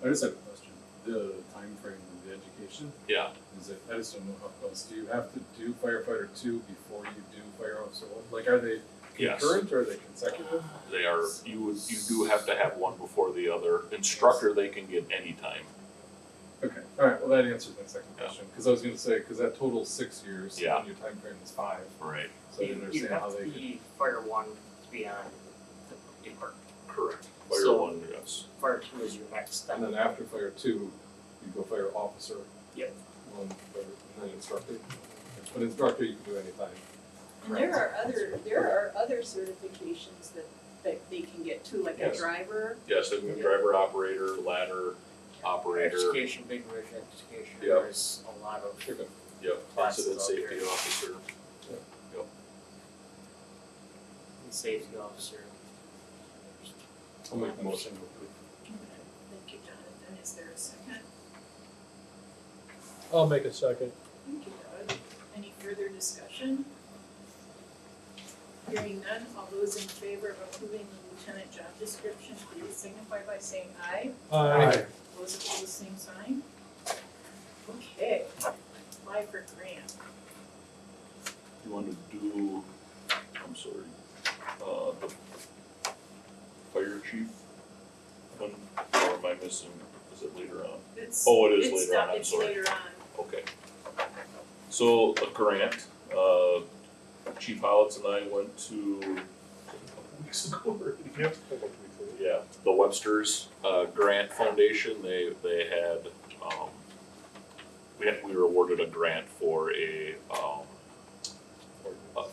I just have a question, the time frame of the education, Yeah, is it, I just don't know how close, do you have to do firefighter 2 before you do fire officer 1? Like, are they yes. concurrent or are they consecutive? They are, you do have to have one before the other. Instructor, they can get anytime. Okay, alright, well, that answers my second Yeah. question, cause I was gonna say, cause that totals 6 years, Yeah. and your time frame is 5, Right. so I didn't understand how they could. You have to be fire 1 to be on the department. Correct. Fire So- 1, yes. Fire 2 is your next step. And then after fire 2, you go fire officer. Yep. 1, fire, and then instructor. But instructor you can do anytime. And there are other certifications that they can get too, like a Yes. driver. Yes, they can be driver, operator, ladder, operator, Education, big rig education, Yep. there's a lot of yep, classes incident out safety there. officer. safety officer. I'll make the motion to approve. Thank you, Jonathan. Is there a second? I'll make a second. Thank you, Doug. Any further discussion? Hearing none, all those in favor of approving the lieutenant job description, please signify by saying aye. Aye. Those opposed, same sign. Okay, apply for grant. You wanna do, I'm sorry, the fire chief one, or am I missing, is it later on? Oh, it is later on, I'm sorry. It's later on. Okay. So a grant, Chief Hollitz and I went to, a couple weeks ago already. Yep. Yeah, the Webster's Grant Foundation, they had, we were awarded a grant for a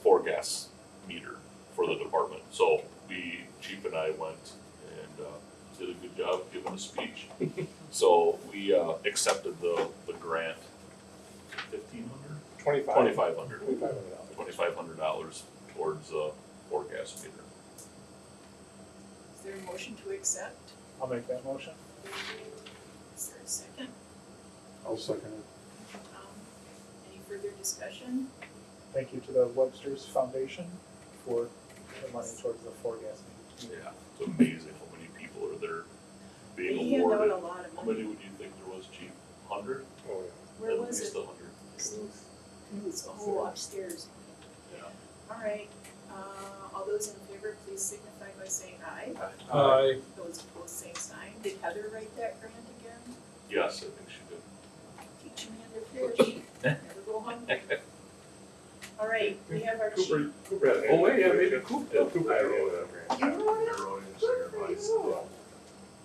4-gas meter for the department. So Chief and I went and did a good job giving a speech. So we accepted the grant, $1,500? $2,500. $2,500 towards a 4-gas meter. Is there a motion to accept? I'll make that motion. Is there a second? I'll second it. Any further discussion? thank you to the Webster's Foundation for the money towards the 4-gas meter. Yeah, it's amazing how many people are there They being hand out awarded. a lot of How money. many would you think there was, Chief? 100? Oh, Where was At least it? 100. It was, oh, upstairs. Yeah. All right, all those in favor, please signify by saying aye. Aye. Those opposed, same sign. Did Heather write that grant again? Yes, I think she did. Teach me how to fish. Never go hungry. All right, we have our chief. Cooper had an Oh, wait, yeah, answer. maybe Coop did. Cooper had an answer. You wrote it? I wrote it, so your advice.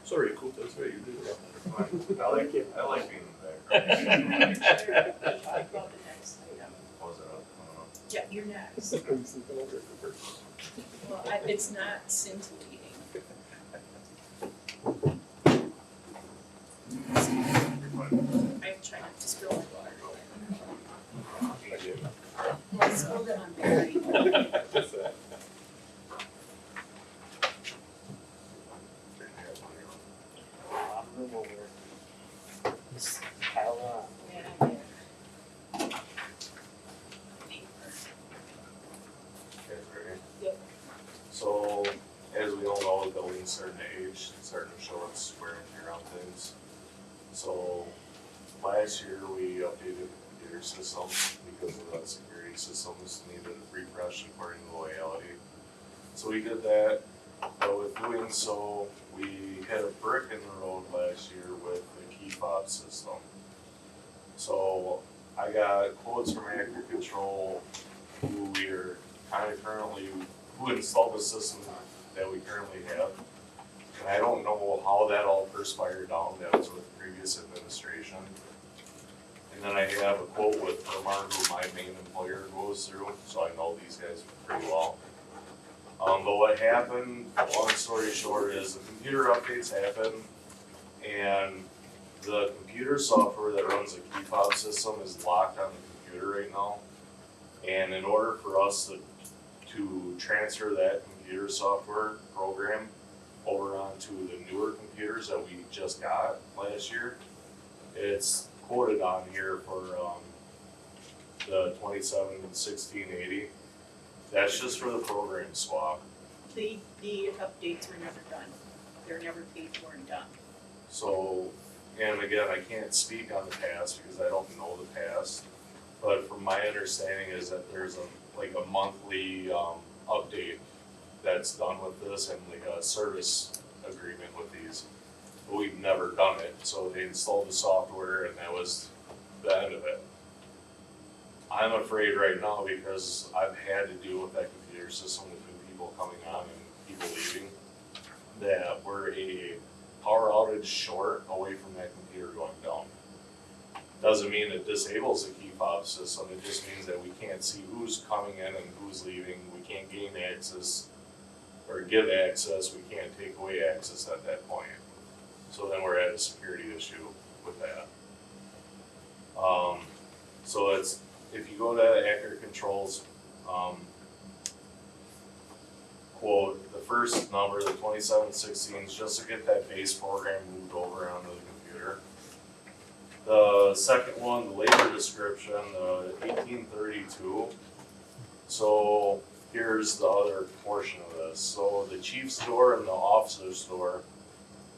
Sorry, Coop, that's right, you did. I like it, I like being in the background. Talk about the next item. Was it up? Yeah, you're next. Well, it's not scintillating. I'm trying not to spill my water. Well, I spilled it on Barry. Move over. Just pile on. Yeah, yeah. Yep. So, as we all know, the building's starting to age, it's starting to show its wear and tear on things. So, last year we updated the computer system because of the security systems needed refresh according to the legality. So we did that, but with doing so, we hit a brick in the road last year with the key fob system. So, I got quotes from Actor Control, who we are kind of currently, who installed the system that we currently have. And I don't know how that all perspired down, that was with the previous administration. And then I have a quote with Ripon, who my main employer goes through, so I know these guys pretty well. But what happened, long story short, is the computer updates happen, and the computer software that runs the key fob system is locked on the computer right now. And in order for us to transfer that computer software program over onto the newer computers that we just got last year, it's quoted on here for the 271680. That's just for the program swap. The updates were never done. They're never paid for and done. So, and again, I can't speak on the past because I don't know the past. But from my understanding is that there's a monthly update that's done with this and like a service agreement with these. But we've never done it, so they installed the software and that was the end of it. I'm afraid right now because I've had to deal with that computer system with new people coming on and people leaving, that we're a power outage short away from that computer going down. Doesn't mean it disables the key fob system, it just means that we can't see who's coming in and who's leaving, we can't gain access or give access, we can't take away access at that point. So then we're at a security issue with that. So it's, if you go to Accurate Controls, quote, the first number, the 2716, is just to get that base program moved over onto the computer. The second one, the labor description, the 1832. So here's the other portion of this. So the chief's door and the officer's door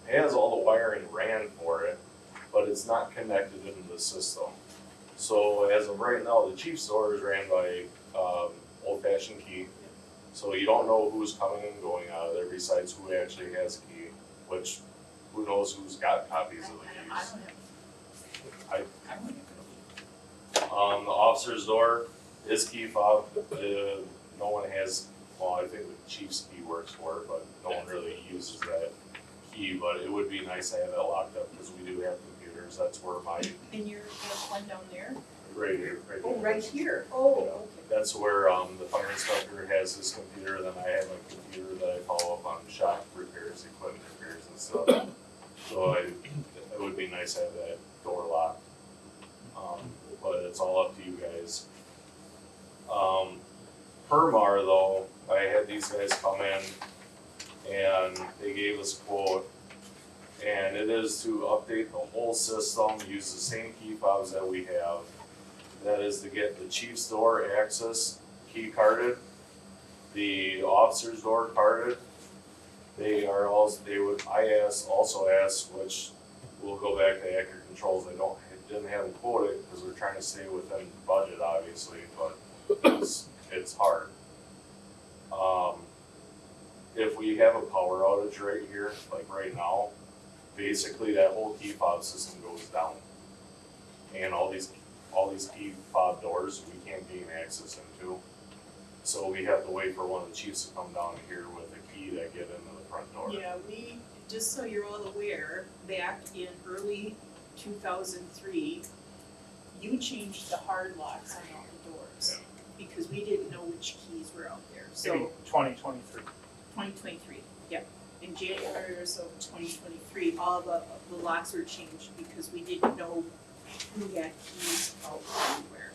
has all the wiring ran for it, but it's not connected into the system. So as of right now, the chief's door is ran by old-fashioned key. So you don't know who's coming and going out of there besides who actually has a key, which who knows who's got copies of the keys. The officer's door is key fob. No one has, well, I think the chief's key works for it, but no one really uses that key. But it would be nice to have that locked up because we do have computers. That's where my, And you're one down there? right here, right Oh, here. right here. Oh, Yeah. okay. That's where the fire inspector has his computer, then I have a computer that I follow up on shop repairs, equipment repairs and stuff. So it would be nice to have that door locked. But it's all up to you guys. Permar though, I had these guys come in and they gave us a quote. And it is to update the whole system, use the same key fobs that we have. that is to get the chief's door access key carded, the officer's door carded. They are also, also asked, which will go back to accurate controls, didn't have them quoted, because we're trying to stay within the budget, obviously, but it's hard. If we have a power outage right here, like right now, basically that whole key fob system goes down. And all these key fob doors, we can't gain access into. So we have to wait for one of the chiefs to come down here with a key to get into the front door. Yeah, just so you're all aware, back in early 2003, you changed the hard locks on all the doors. Because we didn't know which keys were out there, so. Maybe 2023. 2023, yep. In January or so of 2023, all the locks were changed because we didn't know who had keys out everywhere.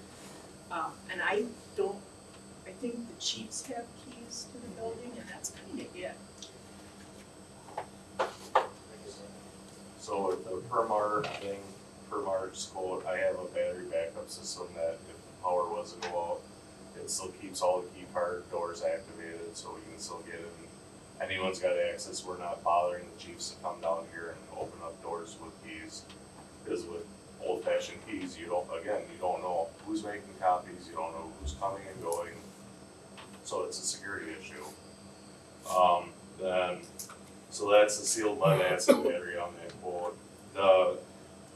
And I think the chiefs have keys to the building, and that's kind of it. So with the Permar thing, Permar's quote, I have a battery backup system that if the power was to go out, it still keeps all the key card doors activated, so we can still get in. Anyone's got access, we're not bothering the chiefs to come down here and open up doors with keys. Because with old fashioned keys, you don't know who's making copies, you don't know who's coming and going. So it's a security issue. So that's the sealed lead acid battery on that quote.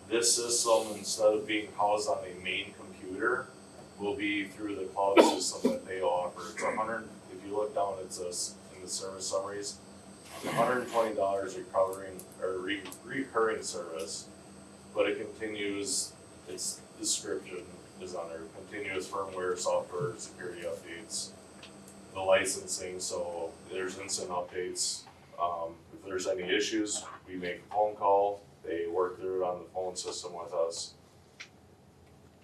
This system, instead of being housed on a main computer, will be through the cloud system that they offer. It's if you look down, in the service summaries, $120 recurring service, but it continues, its description is under continuous firmware, software, security updates, the licensing, so there's instant updates. If there's any issues, we make a phone call, they work through it on the phone system with us.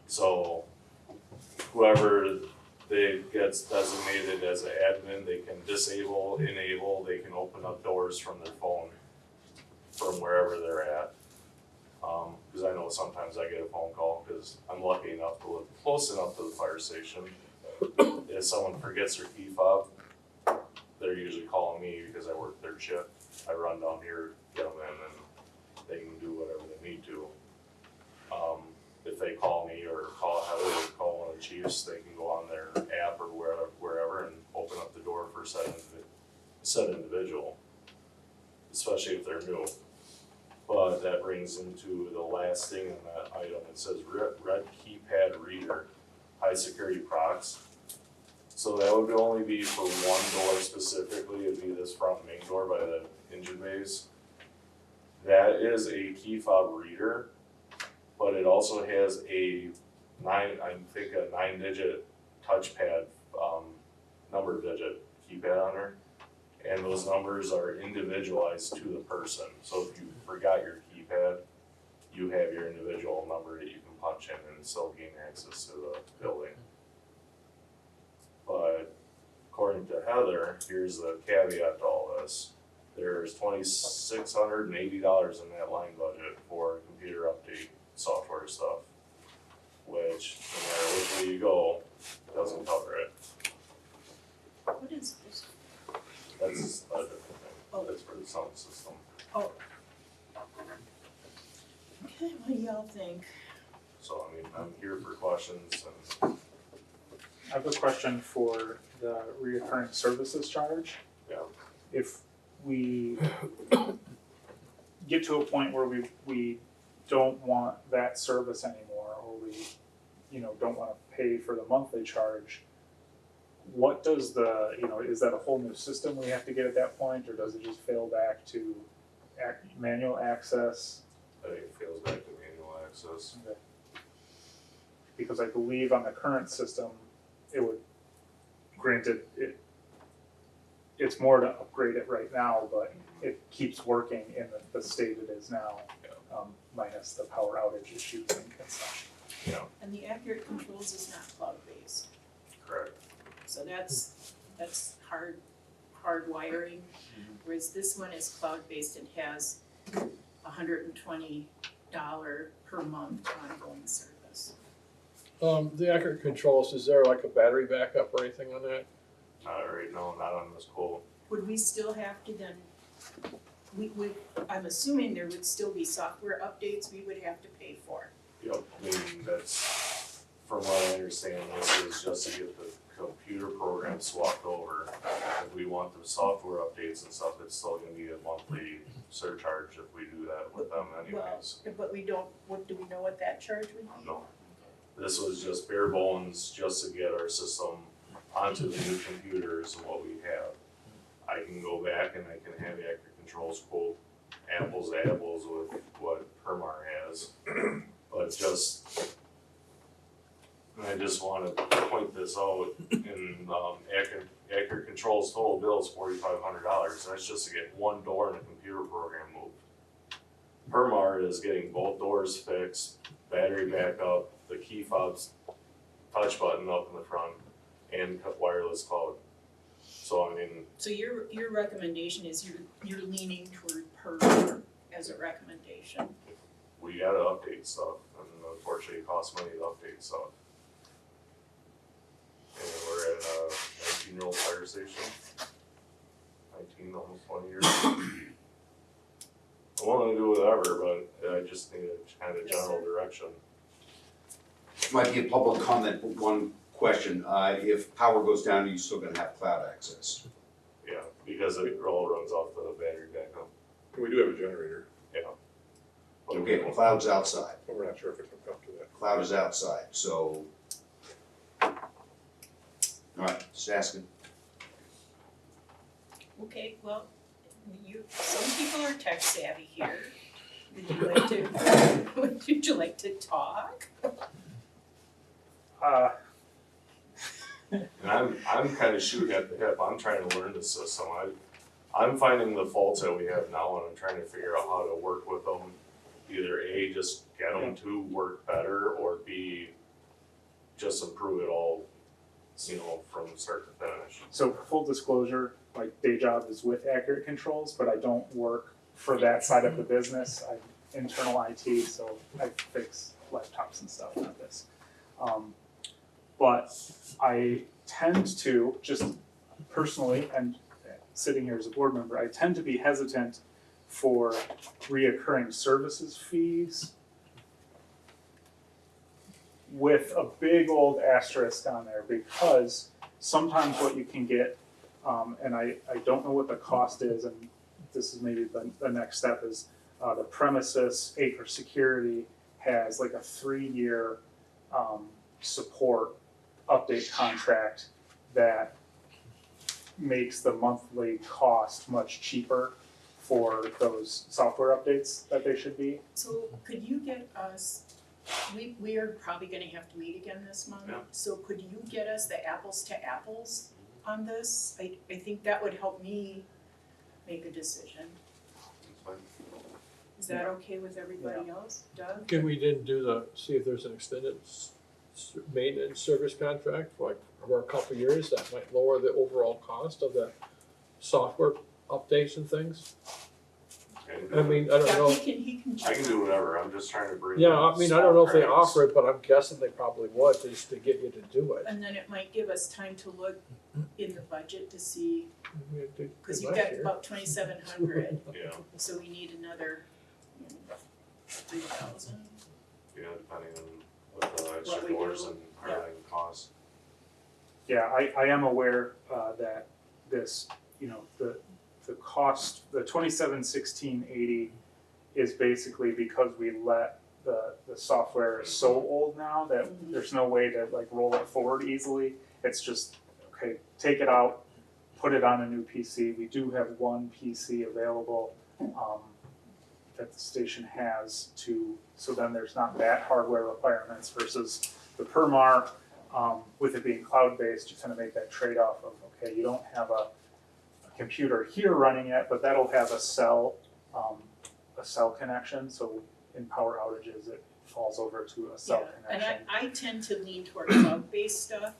So whoever gets designated as an admin, they can disable, enable, they can open up doors from their phone from wherever they're at. Because I know sometimes I get a phone call, because I'm lucky enough to live close enough to the fire station. If someone forgets their key fob, they're usually calling me because I work third shift. I run down here, get them in, and they can do whatever they need to. If they call me or call Heather or call one of the chiefs, they can go on their app or wherever and open up the door for said individual, especially if they're new. But that brings into the last thing in that item. It says red keypad reader, high security procs. So that would only be for one door specifically. It'd be this front main door by the engine bays. That is a key fob reader, but it also has a 9-digit touchpad, number digit keypad on there. And those numbers are individualized to the person. So if you forgot your keypad, you have your individual number that you can punch in and still gain access to the building. But according to Heather, here's the caveat to all this. There's $2,680 in that line budget for computer update software stuff, which no matter which way you go, doesn't cover it. What is this? That's a different thing. Oh. That's for the sound system. Oh. Okay, what do y'all think? So I mean, I'm here for questions and I have a question for the recurring services charge. yeah. If we get to a point where we don't want that service anymore, or we, don't wanna pay for the monthly charge, what does is that a whole new system we have to get at that point, or does it just fail back to manual access? I think it feels back to manual access. Okay. Because I believe on the current system, it would, granted, it's more to upgrade it right now, but it keeps working in the state it is now, minus the power outage issues and such. Yeah, And the accurate controls is not cloud-based, correct. so that's hard wiring. Whereas this one is cloud-based and has $120 per month ongoing service. The accurate controls, is there like a battery backup or anything on that? Not right now, not on this quote. Would we still have to then, I'm assuming there would still be software updates we would have to pay for. Yep, I mean, that's, from what I understand, this is just to get the computer program swapped over. If we want the software updates and stuff, it's still gonna be a monthly surcharge if we do that with them anyways. But we don't, do we know what that charge would be? No. This was just bare bones, just to get our system onto the new computers and what we have. I can go back and I can have Accurate Controls quote apples to apples with what Permar has. But just, and I just wanna point this out, in Accurate Controls total bill is $4,500, that's just to get one door in a computer program moved. Permar is getting both doors fixed, battery backup, the key fobs, touch button up in the front, and wireless cloud. So I mean, So your recommendation is you're leaning toward per as a recommendation? we gotta update stuff, and unfortunately it costs money to update stuff. And we're at a 19-year-old fire station, 19, almost 20 years. I wanna do whatever, but I just need a kind of general direction. Might be a public comment, but one question, if power goes down, are you still gonna have cloud access? Yeah, because it all runs off the battery backup, We do have a generator, yeah. But Okay, the cloud's outside, but we're not sure if it's hooked up to that. cloud is outside, so. Alright, just asking. Okay, well, some people are tech savvy here. Would you like to talk? And I'm kind of shooting at the hip, I'm trying to learn the system, I'm finding the faults that we have now and I'm trying to figure out how to work with them. Either A, just get them to work better, or B, just improve it all, you know, from start to finish. So full disclosure, my day job is with Accurate Controls, but I don't work for that side of the business. I'm internal IT, so I fix laptops and stuff, not this. But I tend to, just personally, and sitting here as a board member, I tend to be hesitant for reoccurring services fees with a big old asterisk on there, because sometimes what you can get, and I don't know what the cost is, and this is maybe the next step, is the premises acre security has like a 3-year support update contract that makes the monthly cost much cheaper for those software updates that they should be. So could you get us, we are probably gonna have to meet again this month. Yeah. So could you get us the apples to apples on this? I think that would help me make a decision. That's fine. Is that okay with everybody else? Doug? Can we then see if there's an extended maintenance service contract for like over a couple of years that might lower the overall cost of the software updates and things? I mean, I don't know. Yeah, he can check. I can do whatever, I'm just trying to bring. Yeah, I mean, I don't know if they small cracks. offer it, but I'm guessing they probably would, just to get you to do it. And then it might give us time to look in the budget to see, It did cause good you've last got year. about 2,700, Yeah, so we need another 3,000. yeah, depending on what the extra What we doors do, and yeah. everything costs. Yeah, I am aware that this, you know, the cost, the 271680 is basically because we let the software is so old now that there's no way to like roll it forward easily. It's just, okay, take it out, put it on a new PC. We do have one PC available that the station has to, so then there's not that hardware requirements versus the Permar, with it being cloud-based, you kind of make that trade-off of, okay, you don't have a computer here running it, but that'll have a cell connection, so in power outages, it falls over to a cell connection. And I tend to lean toward cloud-based stuff,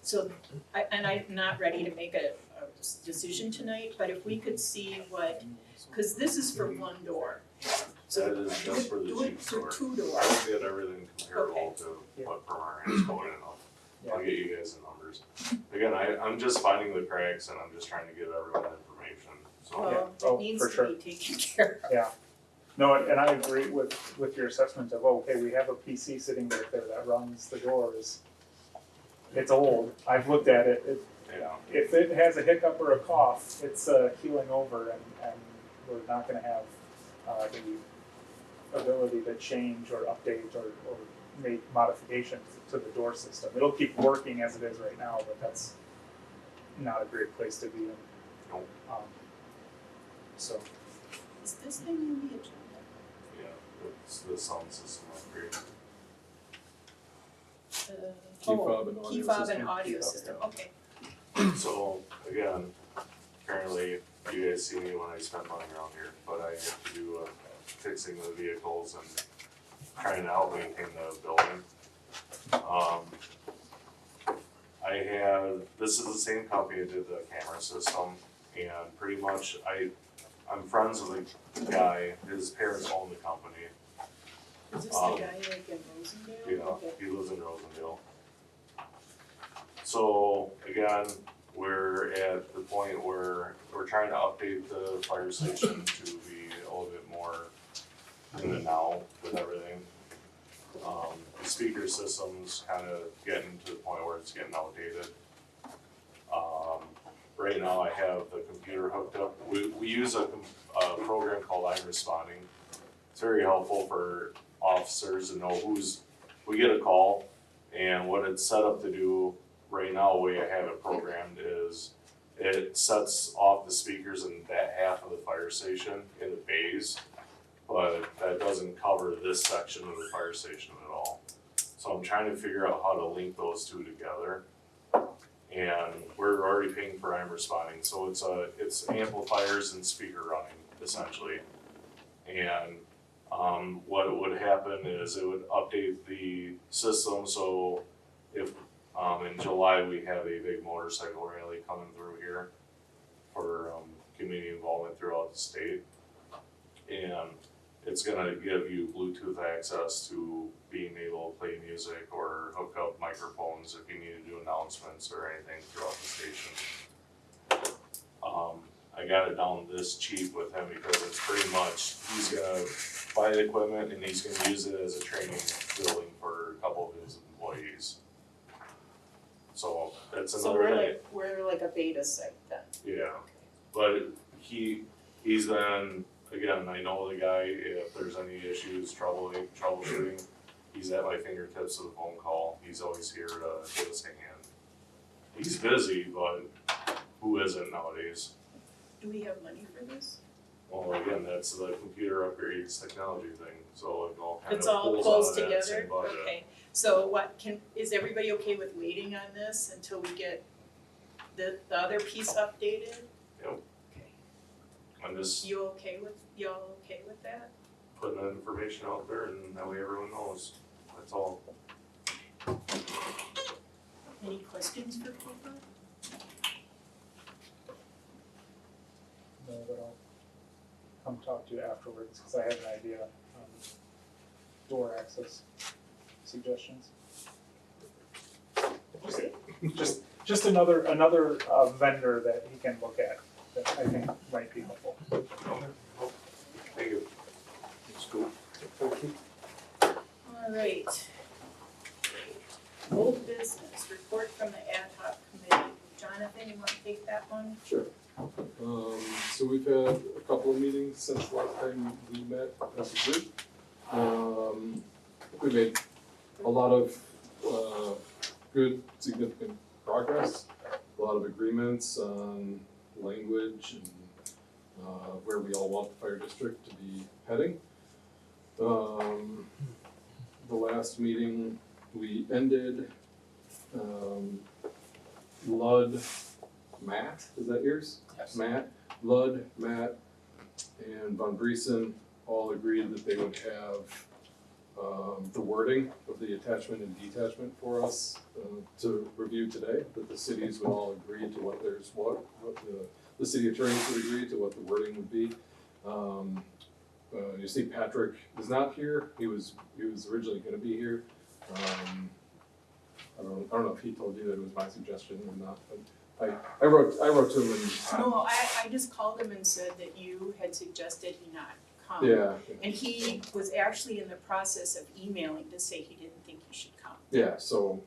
so, and I'm not ready to make a decision tonight, but if we could see what, cause this is for one door. So That is just for the do it cheap for store. 2 I doors. will get everything comparable to what Permar has quoted enough. I'll get you guys the numbers. Again, I'm just finding the cracks and I'm just trying to give everyone information, so. Well, Oh, it needs for to sure. be taken care of. Yeah. No, and I agree with your assessment of, okay, we have a PC sitting back there that runs the doors. It's old, I've looked at it, Yeah, if it has a hiccup or a cough, it's keeling over and we're not gonna have the ability to change or update or make modifications to the door system. It'll keep working as it is right now, but that's not a great place to be in. Nope. So, Is this thing in the agenda? yeah, it's the sound system upgrade. Key fob and audio Key fob system. and audio Key fob, system, yeah. okay. So, again, apparently you guys see me when I spend money around here, but I have to do fixing the vehicles and trying to help maintain the building. This is the same company that did the camera system, and pretty much I'm friends with the guy, his parents own the company. Is this the guy like in Rosendale? Yeah, Okay. he lives in Rosendale. So again, we're at the point where we're trying to update the fire station to be a little bit more in the now with everything. The speaker system's kind of getting to the point where it's getting outdated. Right now I have the computer hooked up. We use a program called I'm Responding. It's very helpful for officers to know we get a call, and what it's set up to do right now, the way I have it programmed is it sets off the speakers in that half of the fire station in the bays, but that doesn't cover this section of the fire station at all. So I'm trying to figure out how to link those two together. And we're already paying for I'm Responding, so it's amplifiers and speaker running essentially. And what would happen is it would update the system, so if in July we have a big motorcycle rally coming through here for community involvement throughout the state. And it's gonna give you Bluetooth access to being able to play music or hook up microphones if you need to do announcements or anything throughout the station. I got it down this cheap with him because it's pretty much, he's gonna buy the equipment and he's gonna use it as a training building for a couple of his employees. So that's So another thing. we're like a beta site then? Yeah, but he's been, again, I know the guy, if there's any issues, troubleshooting, he's at my fingertips with a phone call, he's always here to give us a hand. He's busy, but who isn't nowadays? Do we have money for this? Well, again, that's the computer upgrades technology thing, so it all kind of It's all pulls pulls out of that same together? budget. Okay, so is everybody okay with waiting on this until we get the other piece updated? Yep. Okay, I'm just y'all okay with that? putting that information out there and that way everyone knows, that's all. Any questions for Cooper? no, but I'll come talk to you afterwards, cause I have an idea on door access suggestions. Just another vendor that he can look at that I think might be helpful. Thank you. That's cool. Thank you. All right. Old business, report from the ad hoc committee. Jonathan, you wanna take that one? Sure. So we've had a couple of meetings since last time we met as a group. We made a lot of, good, significant progress, a lot of agreements on language and, where we all want the fire district to be heading. The last meeting, we ended, Ludd, Matt, is that yours? Yes. Matt, Ludd, Matt, and Von Briesen all agreed that they would have the wording of the attachment and detachment for us to review today, that the cities would all agree to what the city attorneys would agree to what the wording would be. you see Patrick is not here, he was originally gonna be here. I don't know if he told you that it was my suggestion or not, but I wrote to him and, No, I just called him and said that you had suggested he not come. yeah, And he was actually in the process of emailing to say he didn't think he should come. yeah, so,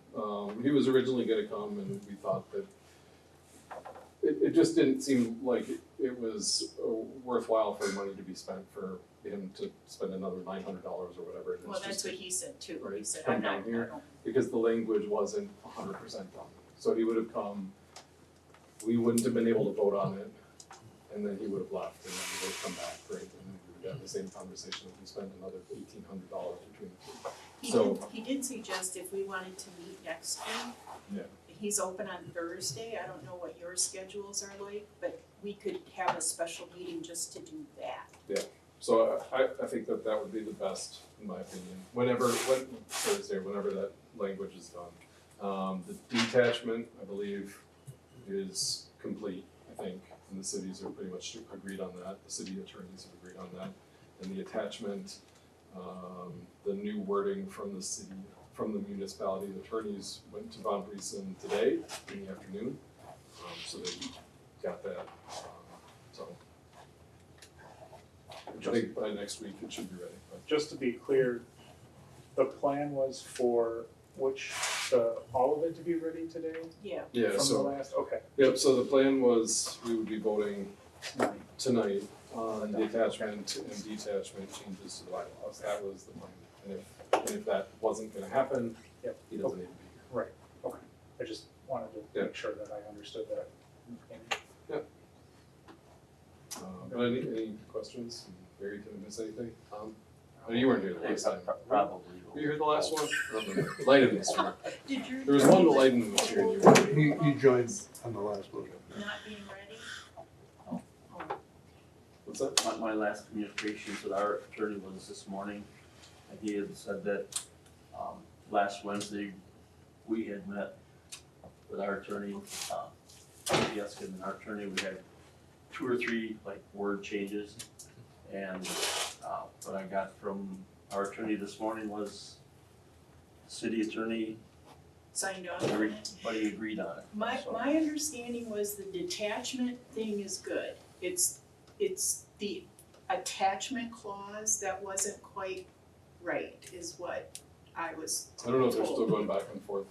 he was originally gonna come and we thought that it just didn't seem like it was worthwhile for money to be spent for him to spend another $900 or whatever. And Well, it's that's just- what he said too. He Right, said, come I'm not, down here. I don't. Because the language wasn't 100% done. So he would have come, we wouldn't have been able to vote on it, and then he would have left, and then we would have come back, right? And we would have the same conversation if we spent another $1,800 between the two. He did suggest if we wanted to meet next week. Yeah. He's open on Thursday, I don't know what your schedules are like, but we could have a special meeting just to do that. So I think that would be the best, in my opinion, Thursday, whenever that language is done. The detachment, I believe, is complete, I think, and the cities are pretty much agreed on that, the city attorneys have agreed on that. And the attachment, the new wording from the city, from the municipality, the attorneys went to Von Briesen today in the afternoon, so they got that, so. I think by next week it should be ready, but. Just to be clear, the plan was for all of it to be ready today Yeah, Yeah, from the so, last, okay, yep, so the plan was we would be voting tonight. tonight on the attachment and detachment changes to the bylaws, that was the plan. And if that wasn't gonna happen, Yep. he doesn't need to be here. Right, okay. I just wanted to Yeah. make sure that I understood that. But any questions? Barry, did I miss anything? Oh, you weren't here the last time. Probably. Were you here the last one? I don't remember. Lighten was here. did your. There was one that Lighten was here and you weren't here. He joined on the last one. Not being ready? Oh. Oh, What's that? My last communications with our attorney was this morning. He had said that, last Wednesday, we had met with our attorney, Jessica and our attorney, we had 2 or 3 word changes. And, what I got from our attorney this morning was city attorney, signed off on it? everybody agreed on it. My So- understanding was the detachment thing is good. It's the attachment clause that wasn't quite right, is what I was I don't know if they're told. still going back and forth.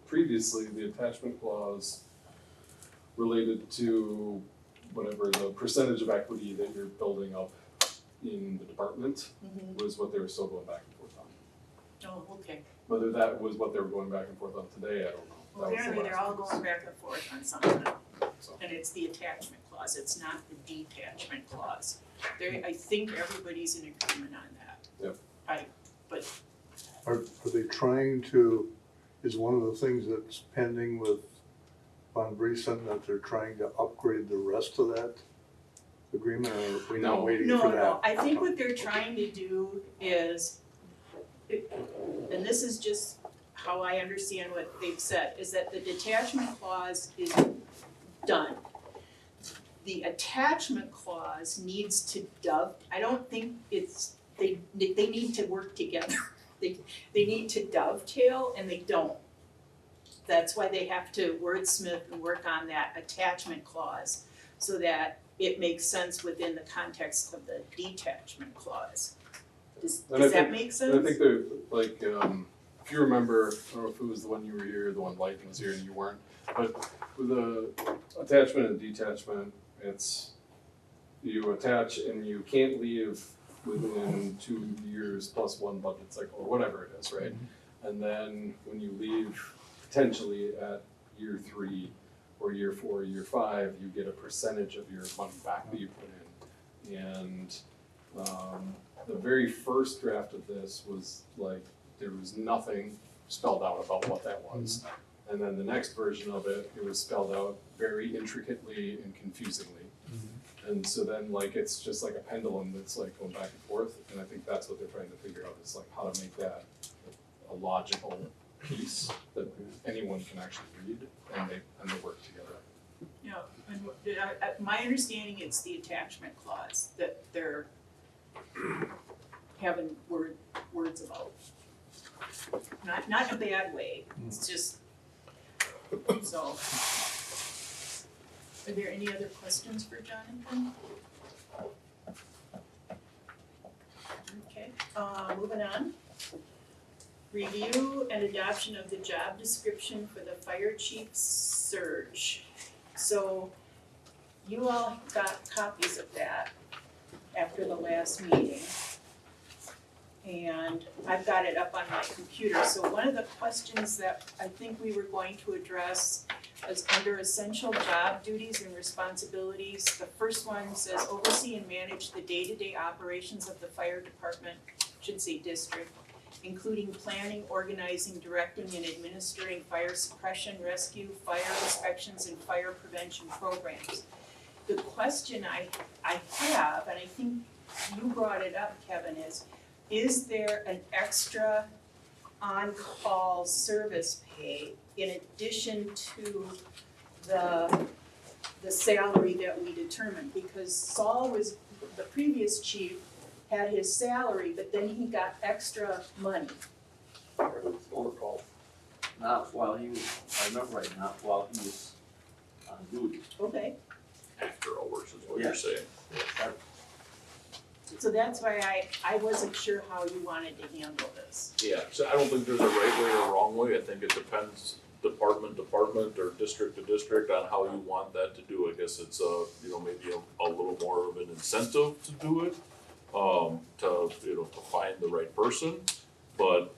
Previously, the attachment clause related to whatever the percentage of equity that you're building up in the department Mhm. was what they were still going back and forth on. Oh, okay. Whether that was what they were going back and forth on today, I don't know. Well, That was the apparently they're last all piece. going back and forth on something, So, and it's the attachment clause, it's not the detachment clause. I think everybody's in agreement on that. Yep. Are they trying to, is one of the things that's pending with Von Briesen that they're trying to upgrade the rest of that agreement, or are we not No. waiting for that? No, I think what they're trying to do is, and this is just how I understand what they've said, is that the detachment clause is done. The attachment clause needs to I don't think they need to work together. They need to dovetail and they don't. That's why they have to wordsmith and work on that attachment clause so that it makes sense within the context of the detachment clause. Does And I that think- make sense? And I think they're if you remember, I don't know if it was the one you were here, the one Lighten was here and you weren't, but with the attachment and detachment, it's you attach and you can't leave within 2 years plus 1 budget cycle or whatever it is, right? And then when you leave potentially at year 3 or year 4 or year 5, you get a percentage of your money back that you put in. And the very first draft of this was there was nothing spelled out about what that was. And then the next version of it, it was spelled out very intricately and confusingly. And so then it's just like a pendulum that's going back and forth, and I think that's what they're trying to figure out, is how to make that a logical piece that anyone can actually read, and they work together. Yeah, and my understanding it's the attachment clause that they're having words about. Not in a bad way, it's just, so. Are there any other questions for Jonathan? Okay, moving on. Review and adoption of the job description for the fire chief surge. So you all got copies of that after the last meeting. And I've got it up on my computer. So one of the questions that I think we were going to address is under essential job duties and responsibilities. The first one says oversee and manage the day-to-day operations of the fire department, should say district, including planning, organizing, directing, and administering fire suppression, rescue, fire inspections, and fire prevention programs. The question I have, and I think you brought it up, Kevin, is there an extra on-call service pay in addition to the salary that we determined? Because Saul was, the previous chief had his salary, but then he got extra money. Overcall. Not while he was, I remember right, not while he was on duty. Okay, After hours is what Yeah. you're saying. That- so that's why I wasn't sure how you wanted to handle this. Yeah, so I don't think there's a right way or a wrong way, I think it depends department to department or district to district on how you want that to do. I guess it's maybe a little more of an incentive to do it, to find the right person. But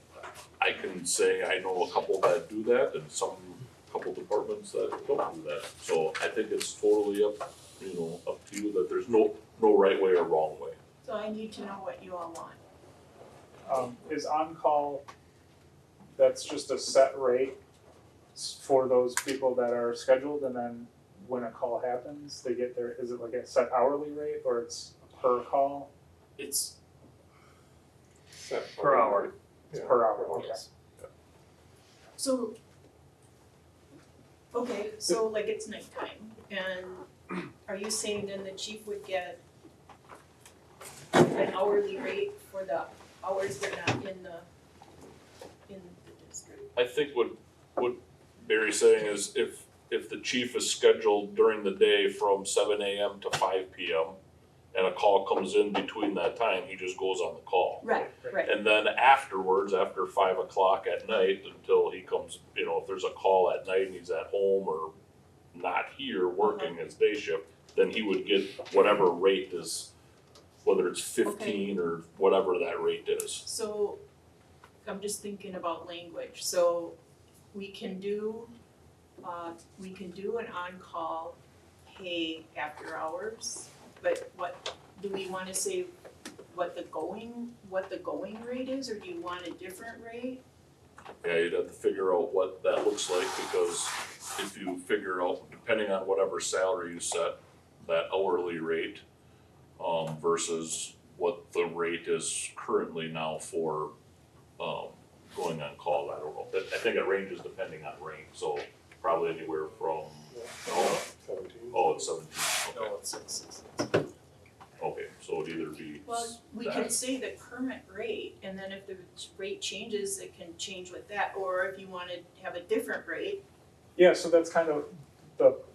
I can say I know a couple that do that and couple departments that don't do that. So I think it's totally up to you, that there's no right way or wrong way. So I need to know what you all want. Is on-call, that's just a set rate for those people that are scheduled, and then when a call happens, they get their, is it like a set hourly rate, or it's per call? It's Set per hour. It's Yeah. per hour, okay. Yes. So, okay, so like it's nighttime, and are you saying then the chief would get an hourly rate for the hours they're not in the district? I think what Barry's saying is if the chief is scheduled during the day from 7 a.m. to 5 p.m. and a call comes in between that time, he just goes on the call. Right, right. And then afterwards, after 5 o'clock at night, until he comes, if there's a call at night and he's at home or not here working his day shift, then he would get whatever rate is, whether it's 15 or whatever that rate is. So, I'm just thinking about language, so we can do an on-call pay after hours, but what, do we wanna say what the going rate is, or do you want a different rate? Yeah, you'd have to figure out what that looks like, because if you figure out, depending on whatever salary you set, that hourly rate, versus what the rate is currently now for, going on call, I don't know. I think it ranges depending on rank, so probably anywhere from, 17. it's 17, okay. No, it's 6. Okay, so it'd either be Well, we that. can say the current rate, and then if the rate changes, it can change with that, or if you wanna have a different rate. Yeah, so that's kind of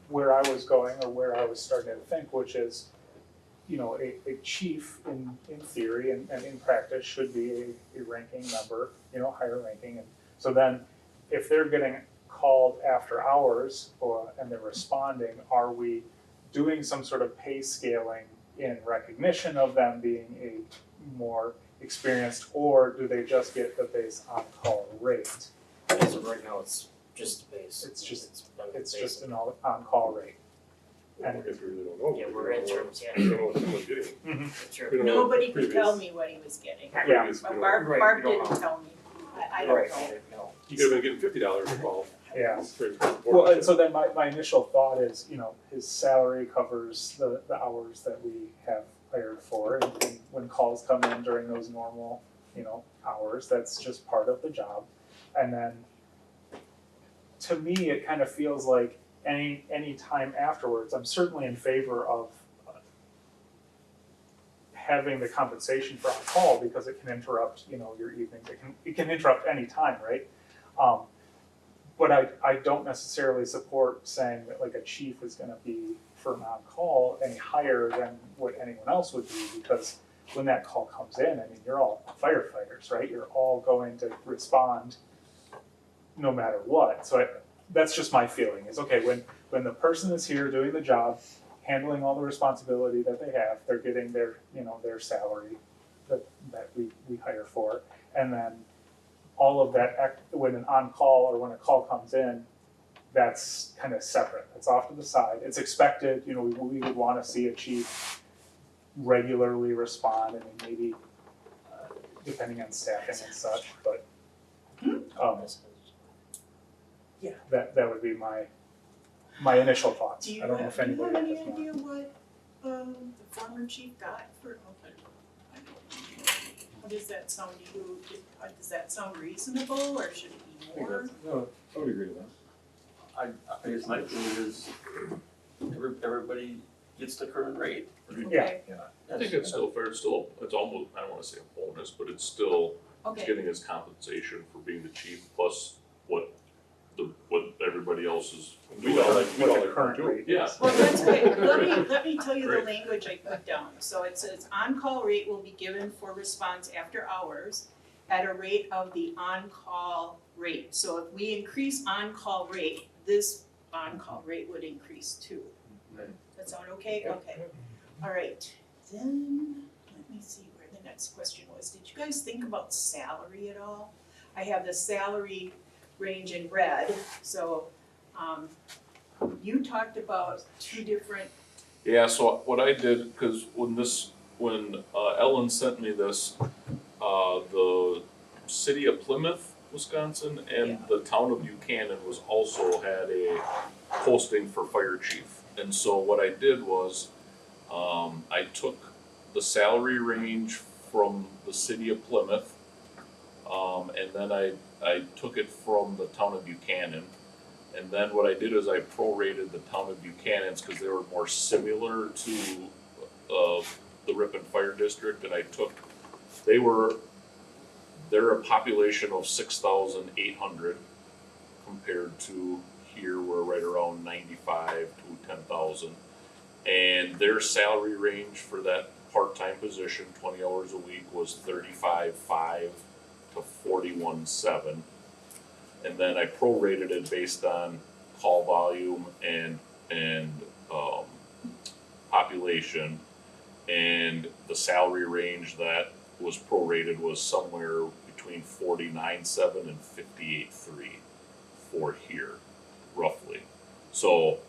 where I was going, or where I was starting to think, which is, a chief in theory and in practice should be a ranking member, higher ranking. And so then if they're getting called after hours and they're responding, are we doing some sort of pay scaling in recognition of them being a more experienced, or do they just get the base on-call rate? As of right now, it's just base. It's just- been It's base. just an on-call rate. I guess we really don't know. Yeah, we're interns, We yeah, don't know what someone's getting. sure. We don't know what Nobody could tell previous- me what he was getting. Yeah. previous- we But don't Barb, know. Barb we don't didn't tell me, I don't Right, know. no. You could have been getting $50 a call. Yeah. Straight from the Well, board. and so then my initial thought is, his salary covers the hours that we have hired for, and when calls come in during those normal, hours, that's just part of the job. And then, to me, it kind of feels like any time afterwards, I'm certainly in favor of having the compensation for on-call because it can interrupt, you know, your evenings, it can interrupt any time, right? But I don't necessarily support saying that like a chief is gonna be for an on-call any higher than what anyone else would be, because when that call comes in, I mean, you're all firefighters, right? You're all going to respond no matter what. So that's just my feeling is, okay, when the person is here doing the job, handling all the responsibility that they have, they're getting their, you know, their salary that we hire for. And then all of that, when an on-call or when a call comes in, that's kind of separate. It's off to the side. It's expected, you know, we would want to see a chief regularly respond. I mean, maybe depending on staffing and such, but Yeah. that would be my initial thoughts. Do you I don't know if have anybody any has more. idea what, the former chief got for, okay, I don't know. How does that sound to you? Does that sound reasonable, or should it I be think more? that's, no, I would agree with that. I guess my feeling is everybody gets the current rate. Okay, I think it's still fair, it's almost, I don't wanna say a bonus, but it's still okay. getting his compensation for being the chief plus what everybody else is. We all like What the it current too. rate is. Yeah. Well, that's good. Let me tell you the Great. language I put down. So it says on-call rate will be given for response after hours at a rate of the on-call rate. So if we increase on-call rate, this on-call rate would increase too. Right. That sound okay? Okay. All right. Then, let me see where the next question was. Did you guys think about salary at all? I have the salary range in red, so, you talked about two different, Yeah, so what I did, cause when Ellen sent me this, the city of Plymouth, Wisconsin, and Yeah. the town of Buchanan was also had a posting for fire chief. And so what I did was, I took the salary range from the city of Plymouth, and then I took it from the town of Buchanan. And then what I did is I prorated the town of Buchanan's because they were more similar to the Ripon Fire District, and I took, they're a population of 6,800 compared to here we're right around 95 to 10,000. And their salary range for that part-time position, 20 hours a week, was 35,500 to 41,700. And then I prorated it based on call volume and population. And the salary range that was prorated was somewhere between 49,700 and 58,300 for here, roughly. So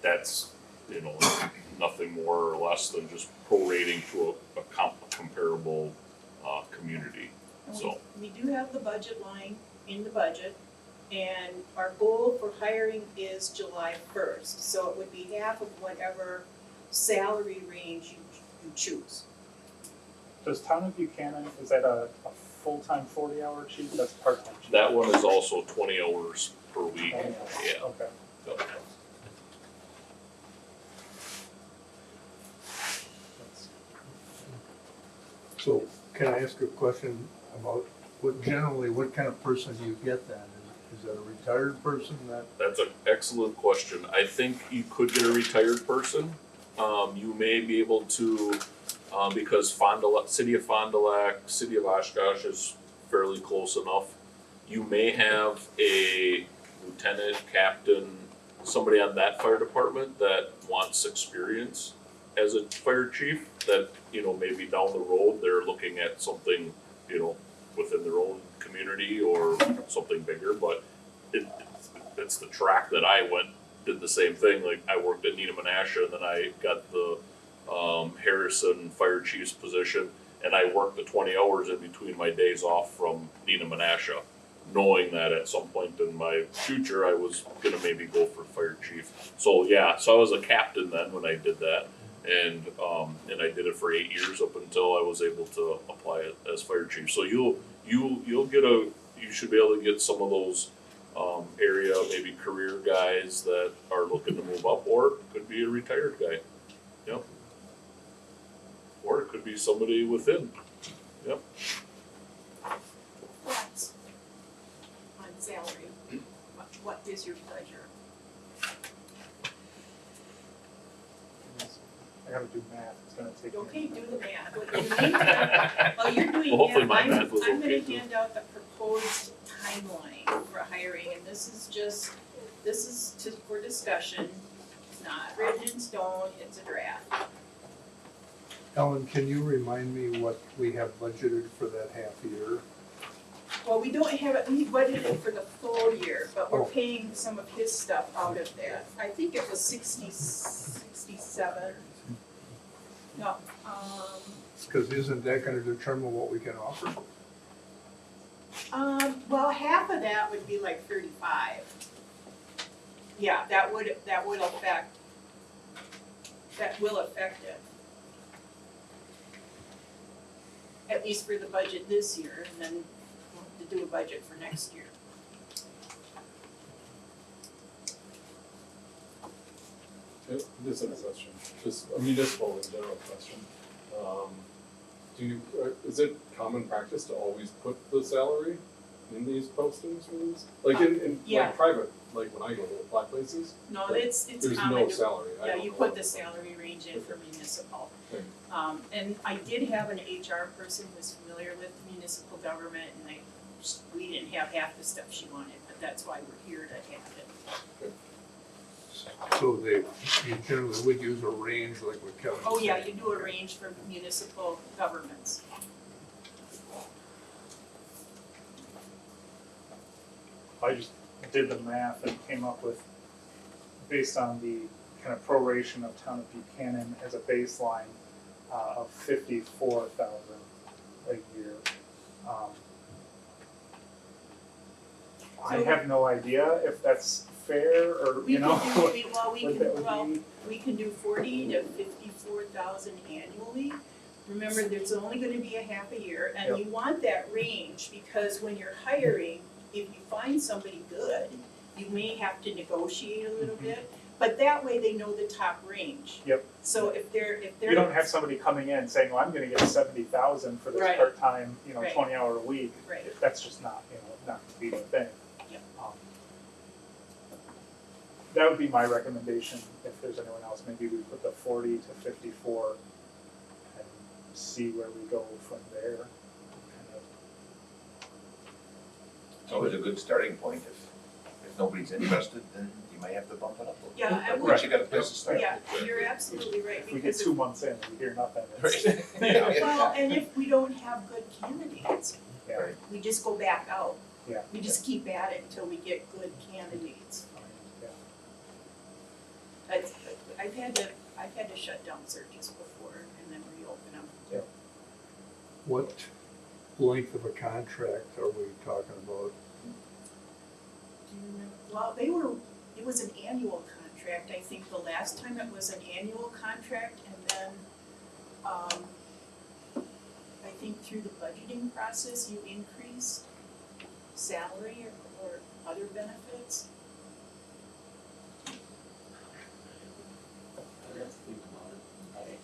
that's, you know, nothing more or less than just prorating to a comparable community. and So we do have the budget line in the budget, and our goal for hiring is July 1st, so it would be half of whatever salary range you choose. Does town of Buchanan, is that a full-time 40-hour chief? That's part-time chief? that one is also 20 hours per week. Yeah. Okay. So, So can I ask a question about what kind of person do you get then? Is that a retired person that? That's an excellent question. I think you could get a retired person. You may be able to, because city of Fond du Lac, city of Oshkosh is fairly close enough. You may have a lieutenant, captain, somebody on that fire department that wants experience as a fire chief that, you know, maybe down the road, they're looking at something, you know, within their own community or something bigger, but it's the track that I did the same thing, like I worked at Nina Menasha and then I got the Harrison Fire Chief's position and I worked the 20 hours in between my days off from Nina Menasha, knowing that at some point in my future I was gonna maybe go for fire chief. So yeah, so I was a captain then when I did that. And I did it for 8 years up until I was able to apply it as fire chief. So you should be able to get some of those area, maybe career guys that are looking to move up, or it could be a retired guy. Yep. Or it be somebody within. Thoughts on salary? What is your pleasure? I gotta do math, it's gonna take me. Okay, do the math. But in the meantime, while you're doing Well, hopefully that, my I'm math was gonna okay, too. hand out the proposed timeline for hiring, and this is just for discussion. It's not written in stone, it's a draft. Ellen, can you remind me what we have budgeted for that half year? Well, we don't have it, we budgeted for the full year, but we're Oh. paying some of his stuff out of that. I think it was 67. No, Cause isn't that gonna determine what we can offer? well, half of that would be like 35. Yeah, that will affect it. At least for the budget this year, and then we'll have to do a budget for next year. This is a question, just a municipal in general question. Is it common practice to always put the salary in these postings for these? Like in Yeah. like private, like when I go to apply places, No, Like, it's there's common no to, salary. I yeah, don't you know. put the salary range in for municipal. Okay. And I did have an HR person who was familiar with municipal government, and we didn't have half the stuff she wanted, but that's why we're here to have it. So you generally would use a range like what Kevin said? Oh, yeah, you do a range for municipal governments. I just did the math and came up with, based on the kind of proration of town of Buchanan as a baseline, of 54,000 a year. I So- have no idea if that's fair or, We you know, can do, what that would be. we can do 40 to 54,000 annually. Remember, there's only gonna be a half a year, and you want that range, because when you're hiring, if you find somebody good, you may have to negotiate a little bit, but that way they know the top range. Yep. So if they're. You don't have somebody coming in saying, well, I'm gonna get 70,000 for this Right. part-time, Right. 20-hour a week. Right. That's just not, not to be the thing. Yep. That would be my recommendation, if there's anyone else, maybe we put the 40 to 54 and see where we go from there. Kind of. It's always a good starting point. If nobody's interested, then you might have to bump it up a little. Yeah, I But would, once you got a place to start. yeah, you're absolutely right, If we get because 2 months in and we hear nothing, Right. it's. well, and if we don't have good candidates, Yeah. Right. we just go back out. Yeah. We just keep at it until we get good candidates. Yeah. I've had to shut down searches before and then reopen them. What length of a contract are we talking about? Well, it was an annual contract, I think the last time it was an annual contract, and then, I think through the budgeting process, you increase salary or other benefits. I have to think about it.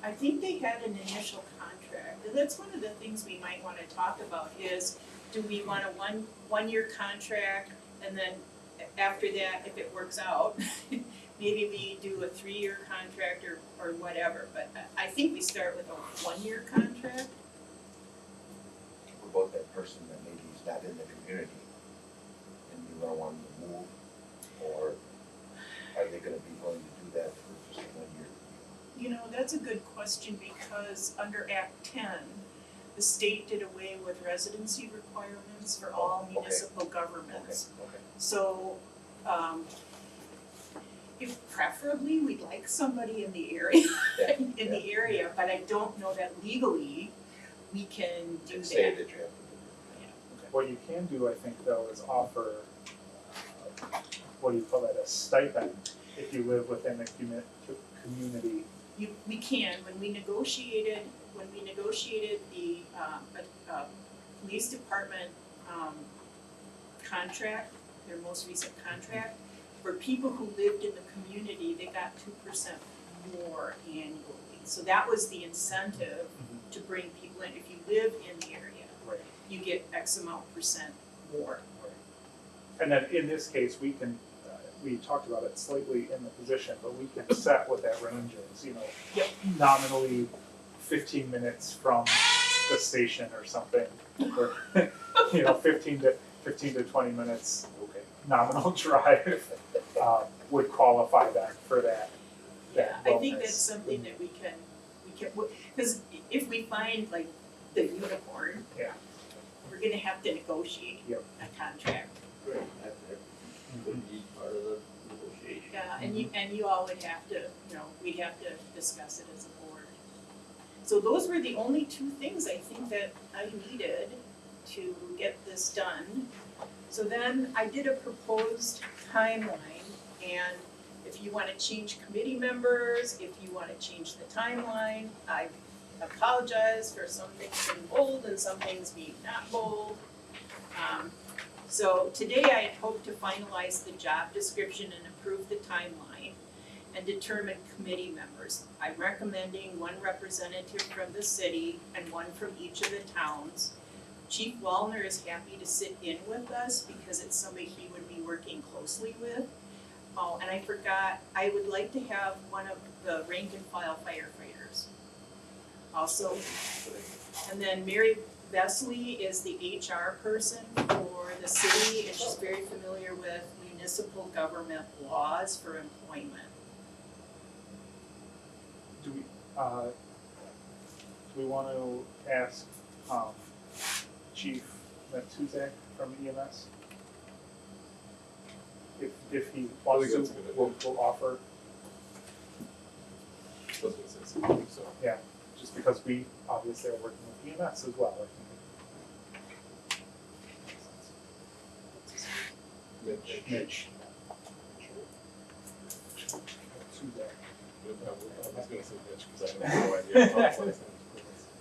I think they had an initial contract, and that's one of the things we might wanna talk about is, do we want a one-year contract, and then after that, if it works out, maybe we do a 3-year contract or whatever, but I think we start with a 1-year contract. What about that person that maybe is not in the community and you don't want them to move? Or are they gonna be willing to do that for just a 1 year? You know, that's a good question, because under Act 10, the state did away with residency requirements for all Okay. municipal governments. Okay. So, if preferably, we'd like somebody in the area, Yeah, in the area, but I don't know that legally we can do And say that. that you have to do it. What you can do, I think, though, is offer, what do you call that, a stipend, if you live within a community. We can, when we negotiated the, police department, contract, their most recent contract, for people who lived in the community, they got 2% more annually. So that was the incentive to bring people in. If you live in the area, Right. you get X amount % more. And then in this case, we can, we talked about it slightly in the position, but we can set what that range is, you know. Yep. Nominally 15 minutes from the station or something, or, you know, 15 to 20 minutes, okay, nominal drive, would qualify that for that. Yeah, I think bonus. that's something that we can, because if we find like the unicorn, Yeah. we're gonna have to negotiate Yep. a contract. Right, that would be part of the negotiation. Yeah, and you all would have to, you know, we'd have to discuss it as a board. So those were the only two things I think that I needed to get this done. So then I did a proposed timeline, and if you wanna change committee members, if you wanna change the timeline, I apologize for some things being bold and some things being not bold. So today I had hoped to finalize the job description and approve the timeline and determine committee members. I'm recommending one representative from the city and one from each of the towns. Chief Wallner is happy to sit in with us because it's somebody he would be working closely with. Oh, and I forgot, I would like to have one of the rank and file firefighters also. And then Mary Vesley is the HR person for the city, and she's very familiar with municipal government laws for employment. Do we want to ask, Chief Matuzak from EMS? If he wants that's to, a good we'll offer, I was gonna say something, so. just because we obviously are working with EMS as well, I think. Mitch. Matuzak. I was gonna say Mitch, cause I have no idea how it's last name.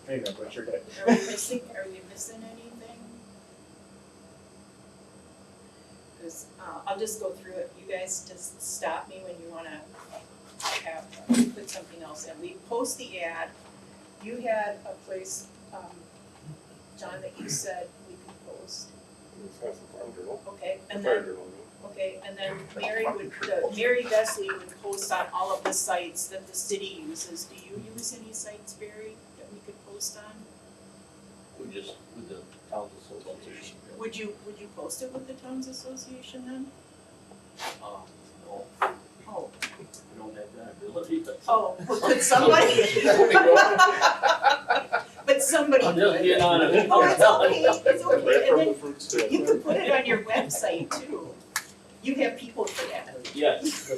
Maybe I butchered it. Are we missing anything? Cause, I'll just go through it, you guys just stop me when you wanna have, put something else in. We post the ad, you had a place, John, that you said we could post, Wisconsin Farm Journal, okay, and Fire then, Journal, I mean. okay, and then Mary Vesley would post on all of the sites that the city uses. Do you use any sites, Barry, that we could post on? We just, with the towns association. Would you post it with the Towns Association then? No, Oh, we don't have that ability, but. oh, well, could somebody? But somebody I'm just could. being honest. Oh, it's okay, it's Right okay, from and the then fruit stand. you can put it on your website too. You have people for that. Yes.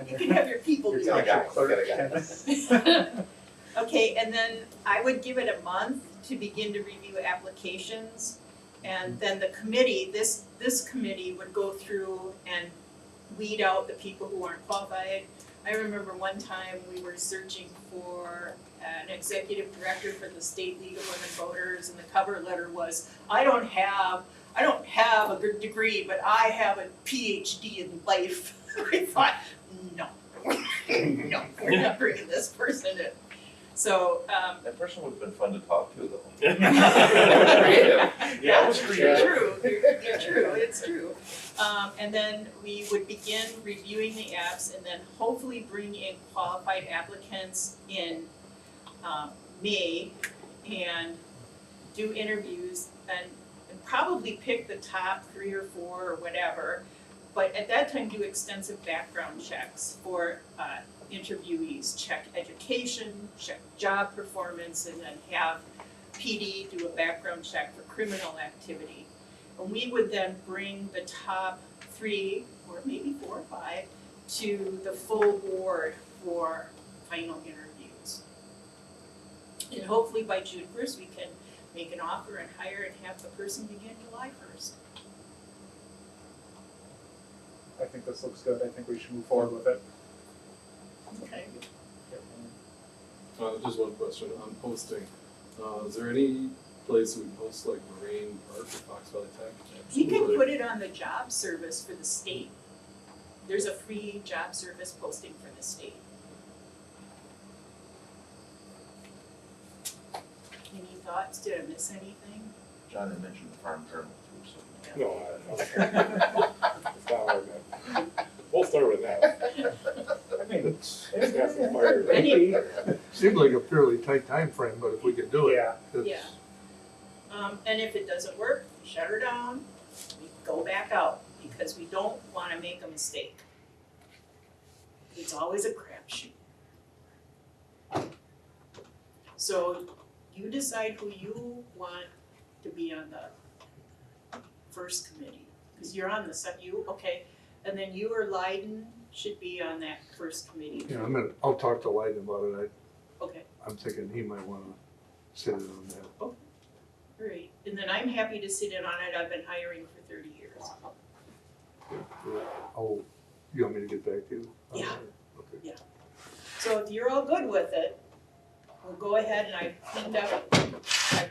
You can have your people do Your it. township clerk. Okay, and then I would give it a month to begin to review applications. And then the committee, this committee would go through and weed out the people who aren't qualified. I remember one time we were searching for an executive director for the State League of Women Voters, and the cover letter was, I don't have a good degree, but I have a PhD in life. I thought, no, no, we're not bringing this person in. So, That person would have been fun to talk to though. Yeah, it was You're true, you're true, it's true. And then we would begin reviewing the apps and then hopefully bring in qualified applicants in May and do interviews and probably pick the top 3 or 4 or whatever. But at that time, do extensive background checks for interviewees, check education, check job performance, and then have PD do a background check for criminal activity. And we would then bring the top 3 or maybe 4 or 5 to the full board for final interviews. And hopefully by June 1st, we can make an offer and hire and have the person begin July 1st. I think this looks good, I think we should move forward with it. Okay. Just one question on posting. Is there any place we post like Marine Park or Fox Valley Tech? You can put it on the job service for the state. There's a free job service posting for the state. thoughts? Did I miss anything? John had mentioned the farm journal too, so. No, that's not what I meant. We'll start with that. I mean, Got some fire. maybe, Seemed like a fairly tight time frame, but if we could do it. yeah, it's- Yeah. And if it doesn't work, shut her down, we go back out, because we don't wanna make a mistake. It's always a crapshoot. So you decide who you want to be on the first committee, cause you're on the okay, and then you or Lyden should be on that first committee. Yeah, I'll talk to Lyden about it. Okay, I'm thinking he might wanna sit in on that. great, and then I'm happy to sit in on it, I've been hiring for 30 years. Oh, you want me to get back to you? Yeah. Okay. So if you're all good with it, we'll go ahead and I've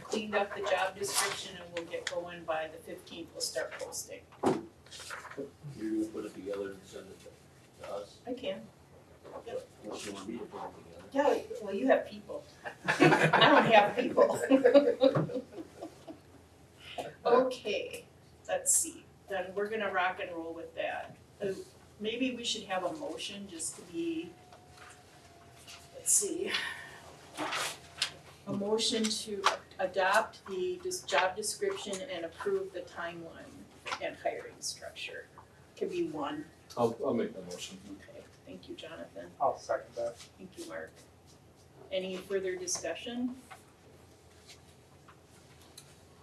cleaned up the job description and we'll get going by the 15th, we'll start posting. You're gonna put it together and send it to us, I can. unless you want me to put it together. Yeah, well, you have people. I don't have people. Okay, let's see, then we're gonna rock and roll with that. Maybe we should have a motion just to be, let's see. A motion to adopt the job description and approve the timeline and hiring structure. Could be one. I'll make that motion. Okay, thank you, Jonathan. I'll second that. Thank you, Mark. Any further discussion?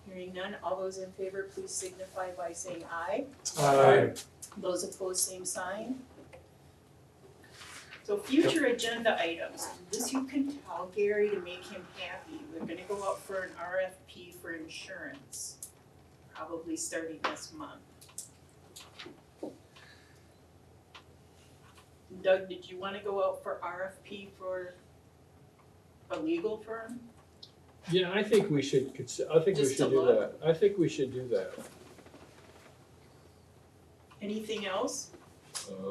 Hearing none, all those in favor, please signify by saying aye. Aye. Those opposed, same sign. So future agenda items, this you can tell Gary to make him happy, we're gonna go out for an RFP for insurance, probably starting this month. Doug, did you wanna go out for RFP for a legal firm? Yeah, I think we should I think we Just to should do look? that. I think we should do that. Anything else?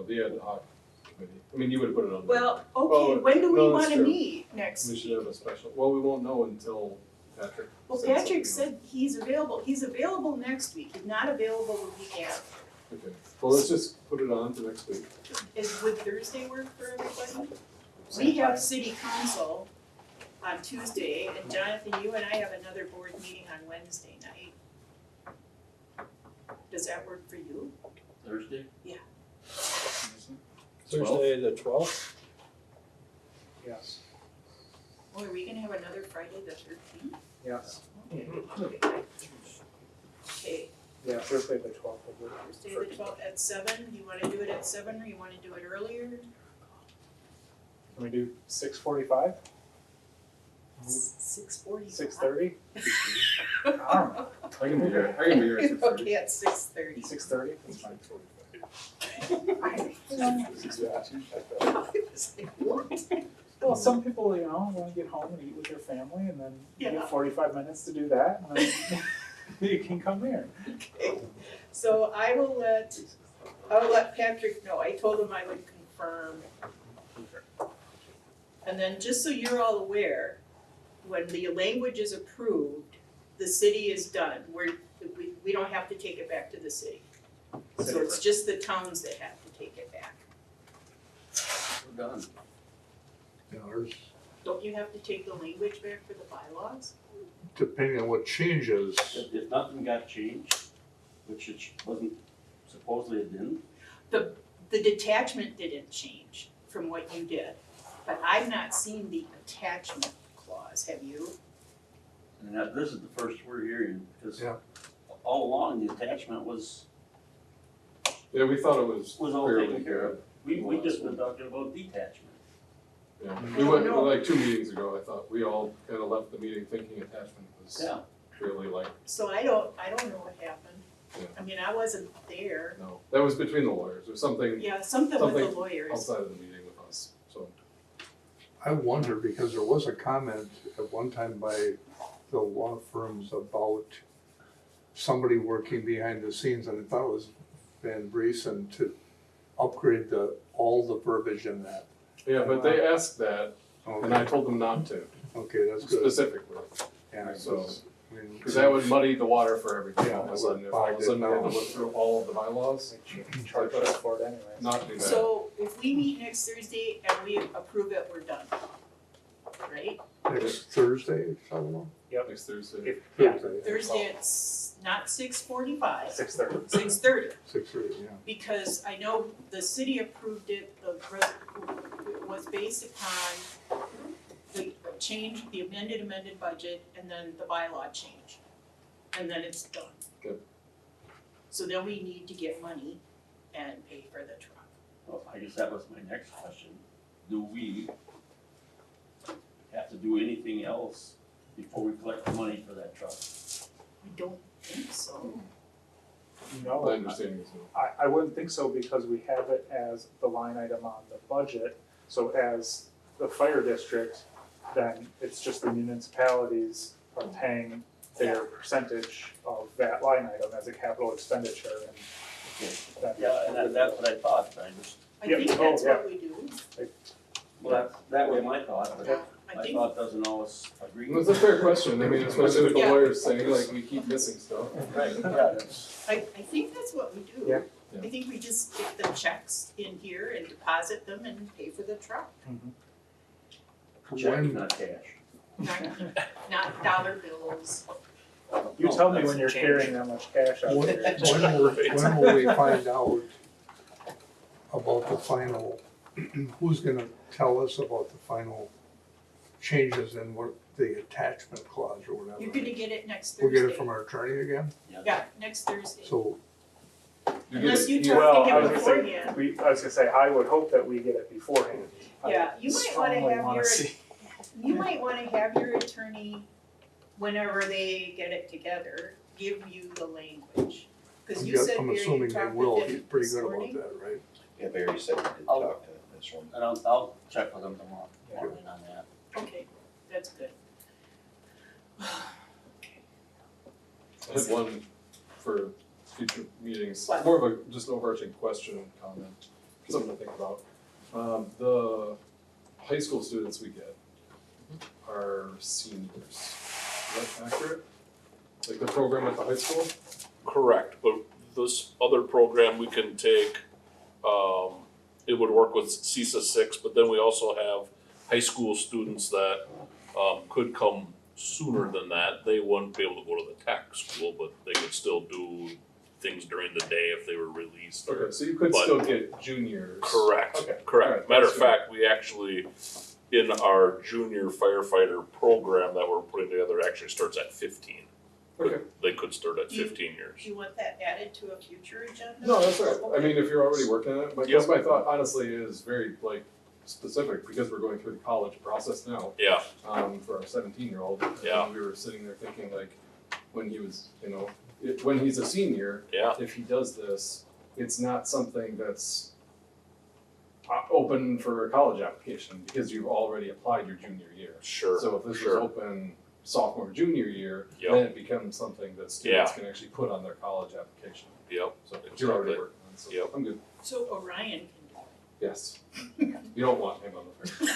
The ad hoc committee, I mean, you would put it on. Well, Oh, okay, when do we no, that's wanna true. meet next We week? should have a special, well, we won't know until Patrick. Well, sends Patrick something said he's available next week, he's not available the week after. out. Okay, well, let's just put it on to next week. Would Thursday work for everybody? We have city council on Tuesday, and Jonathan, you and I have another board meeting on Wednesday night. Does that work for you? Thursday? Thursday the 12th? Yes, Or are we gonna have another Friday the 13th? yes. Okay, Yeah, Thursday the 12th will work. Thursday the 12th at 7, you wanna do it at 7 or you wanna do it earlier? Can we do 6:45, 6:45? 6:30? I can be here, at 6:30. Okay, at 6:30. 6:30, that's fine. Well, some people, wanna get home and eat with their family and then you Yeah. get 45 minutes to do that and then you can come here. Okay, so I'll let Patrick know, I told him I would confirm. And then just so you're all aware, when the language is approved, the city is done, we don't have to take it back to the city. So it's just the towns that have to take it back. We're done. Yeah, ours, Don't you have to take the language back for the bylaws? depending on what changes, If nothing got changed, which it wasn't, supposedly it didn't, The detachment didn't change from what you did, but I've not seen the attachment clause, have you? and this is the first we're hearing, because Yeah. all along, the attachment was Yeah, we thought it was all fairly taken care good. of. We just been talking about detachment. Yeah, I we don't went, know. like 2 meetings ago, I thought, we all kind of left the meeting thinking attachment was Yeah. really like, So I don't know what happened. Yeah. I mean, I wasn't there. no, that was between the lawyers, or something Yeah, something with the Something lawyers. outside of the meeting with us, so. I wonder, because there was a comment at one time by the law firms about somebody working behind the scenes, and I thought it was Van Briesen, to upgrade all the verbiage in that. Yeah, but they asked that, and Okay, I told them not to, okay, that's good. specifically. Yeah, So- I mean, Cause that would muddy the water for everything Yeah, all of a it sudden, would if all of a bog it sudden we had to down. look through all of the bylaws, Charge us for it anyway. not do that. So if we meet next Thursday and we approve it, we're done, right? Next Thursday, I don't know. Next Thursday. If, yeah, Thursday, Thursday, it's not 6:45, 6:30. 6:30. 6:30, yeah. Because I know the city approved it, it was based upon the change, the amended budget, and then the bylaw change. And then it's done. Good. So then we need to get money and pay for the truck. Well, I guess that was my next question. Do we have to do anything else before we collect the money for that truck? I don't think so. No, My understanding is no. I wouldn't think so because we have it as the line item on the budget. So as the fire district, then it's just the municipalities are paying their percentage of that line item as a capital expenditure and that. Yeah, and that's what I thought, I just, I Yep. think Oh, that's what we do. well, that was my thought, but Yeah, I my think, thought doesn't always agree. Well, it's a fair question, I mean, especially with the Yeah. lawyers saying like we keep missing stuff. Right, yeah, that's, I think that's what we do. Yeah. I think we just get the checks in here and deposit them and pay for the truck, check, When, not cash. not dollar bills. You tell me that's when you're change. carrying that much cash out when, there. when will we find out about the final, who's gonna tell us about the final changes in what the attachment clause or whatever? You're gonna get it next We'll Thursday. get it from our attorney again? Yeah, next Thursday. So, You get Unless it- you you- talk Well, to I him was gonna say, beforehand. I was gonna say, I would hope that we get it beforehand. I Yeah, you might wanna strongly have wanna your, see- you might wanna have your attorney, whenever they get it together, give you the language. Cause you said, I'm Barry, you assuming they talked will, with he's him pretty this good about morning. that, right? Yeah, Barry said he did I'll- talk to this one. And I'll check with them tomorrow morning on that. Okay, that's good. I had one for future meetings, What? more of a, just an overarching question and comment, something to think about. The high school students we get are seniors, is that accurate? Like the program at the high school? Correct, but this other program we can take, it would work with CISA 6, but then we also have high school students that could come sooner than that. They wouldn't be able to go to the tech school, but they could still do things during the day if they were released. Okay, so you could But- still get juniors. Correct, Okay, correct. alright, Matter of that's good. fact, we actually, in our junior firefighter program that we're putting together, actually starts at 15. Okay. They could start at Do you- 15 years. Do you want that added to a future agenda? No, that's all right, I Okay. mean, if you're already working on it, because my thought honestly is very like specific, because we're going through the college process now. Yeah, For our 17-year-old. Yeah. And we were sitting there thinking like, when he was, when he's a senior, yeah, if he does this, it's not something that's open for a college application, because you've already applied your junior year. sure, So if this was sure. open sophomore, junior year, Yep. then it becomes something that students can actually put on their college application. Yep, So you're already Exactly. working on, so Yep. I'm good, So Orion can do yes. You don't want him on the field. it.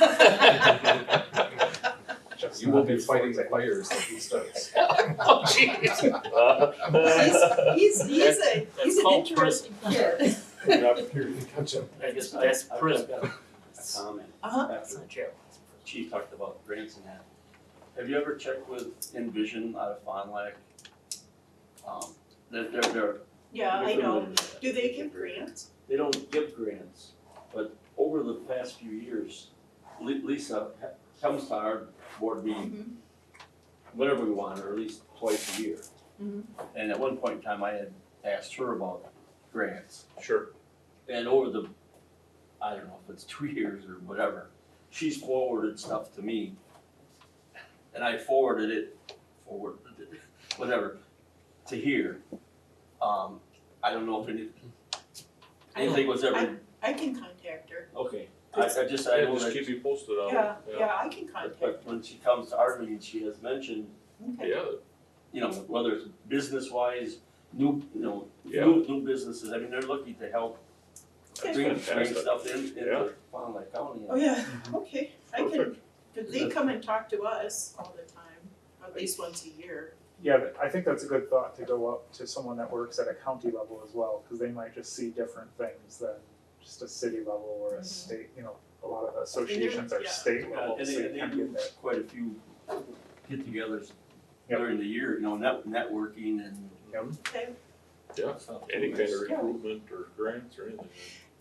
Just You will not be before fighting the they- fires that he starts. Oh, jeez. He's an called interesting kid. Here, catch him. I guess that's prison. I've got a comment. Uh-huh. That's After not jail. Chief talked about grants and that. Have you ever checked with Envision out of Fond du Lac? They're. Yeah, I they're know. familiar with that. Do they give grants? They don't give grants, but over the past few years, Lisa comes to our board meeting whenever we want, or at least twice a year. Mhm. And at one point in time, I had asked her about grants. Sure, And over the, I don't know if it's 2 years or whatever, she's forwarded stuff to me. And I forwarded it, whatever, to here. I don't know if anything was ever, I can contact her. okay. I just, I yeah, know just that, keep me posted on it. Yeah, I can contact her. but when she comes to our meeting, she has mentioned, Okay. Yeah, you know, whether it's business-wise, new Yeah. new businesses, I mean, they're looking to help Okay. bring fantastic. stuff in, Yeah. into Fond du Lac County. Oh, yeah, okay. I can, Perfect. cause they come and talk to us all the time at least once a year. Yeah, but I think that's a good thought to go up to someone that works at a county level as well, cause they might just see different things than just a city level or a state, you know, a lot of associations are Yeah. state level, And so they, you and they can do get that. quite a few get-togethers Yep. during the year, you know, networking and Okay. Yeah, stuff. any kind of Yeah. recruitment or grants or anything.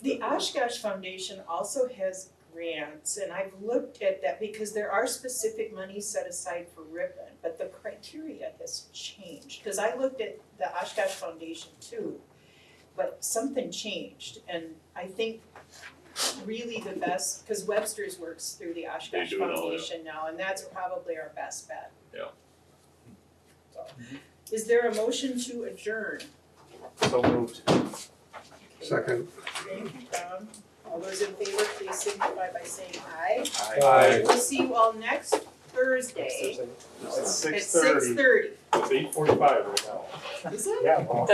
The Oshkosh Foundation also has grants, and I've looked at that because there are specific monies set aside for Ripon, but the criteria has changed. Cause I looked at the Oshkosh Foundation too, but something changed, and I think really the best, cause Webster's works through the Oshkosh do now, yeah. Foundation now, and that's probably our best bet. Yeah. So, is there a motion to adjourn? So moved. Second. Thank you, Tom. All those in favor, please signify by saying aye. Aye. We'll see you all next Thursday It's at 6:30. 6:30. It's 8:45 right now. Is it? Yeah, well,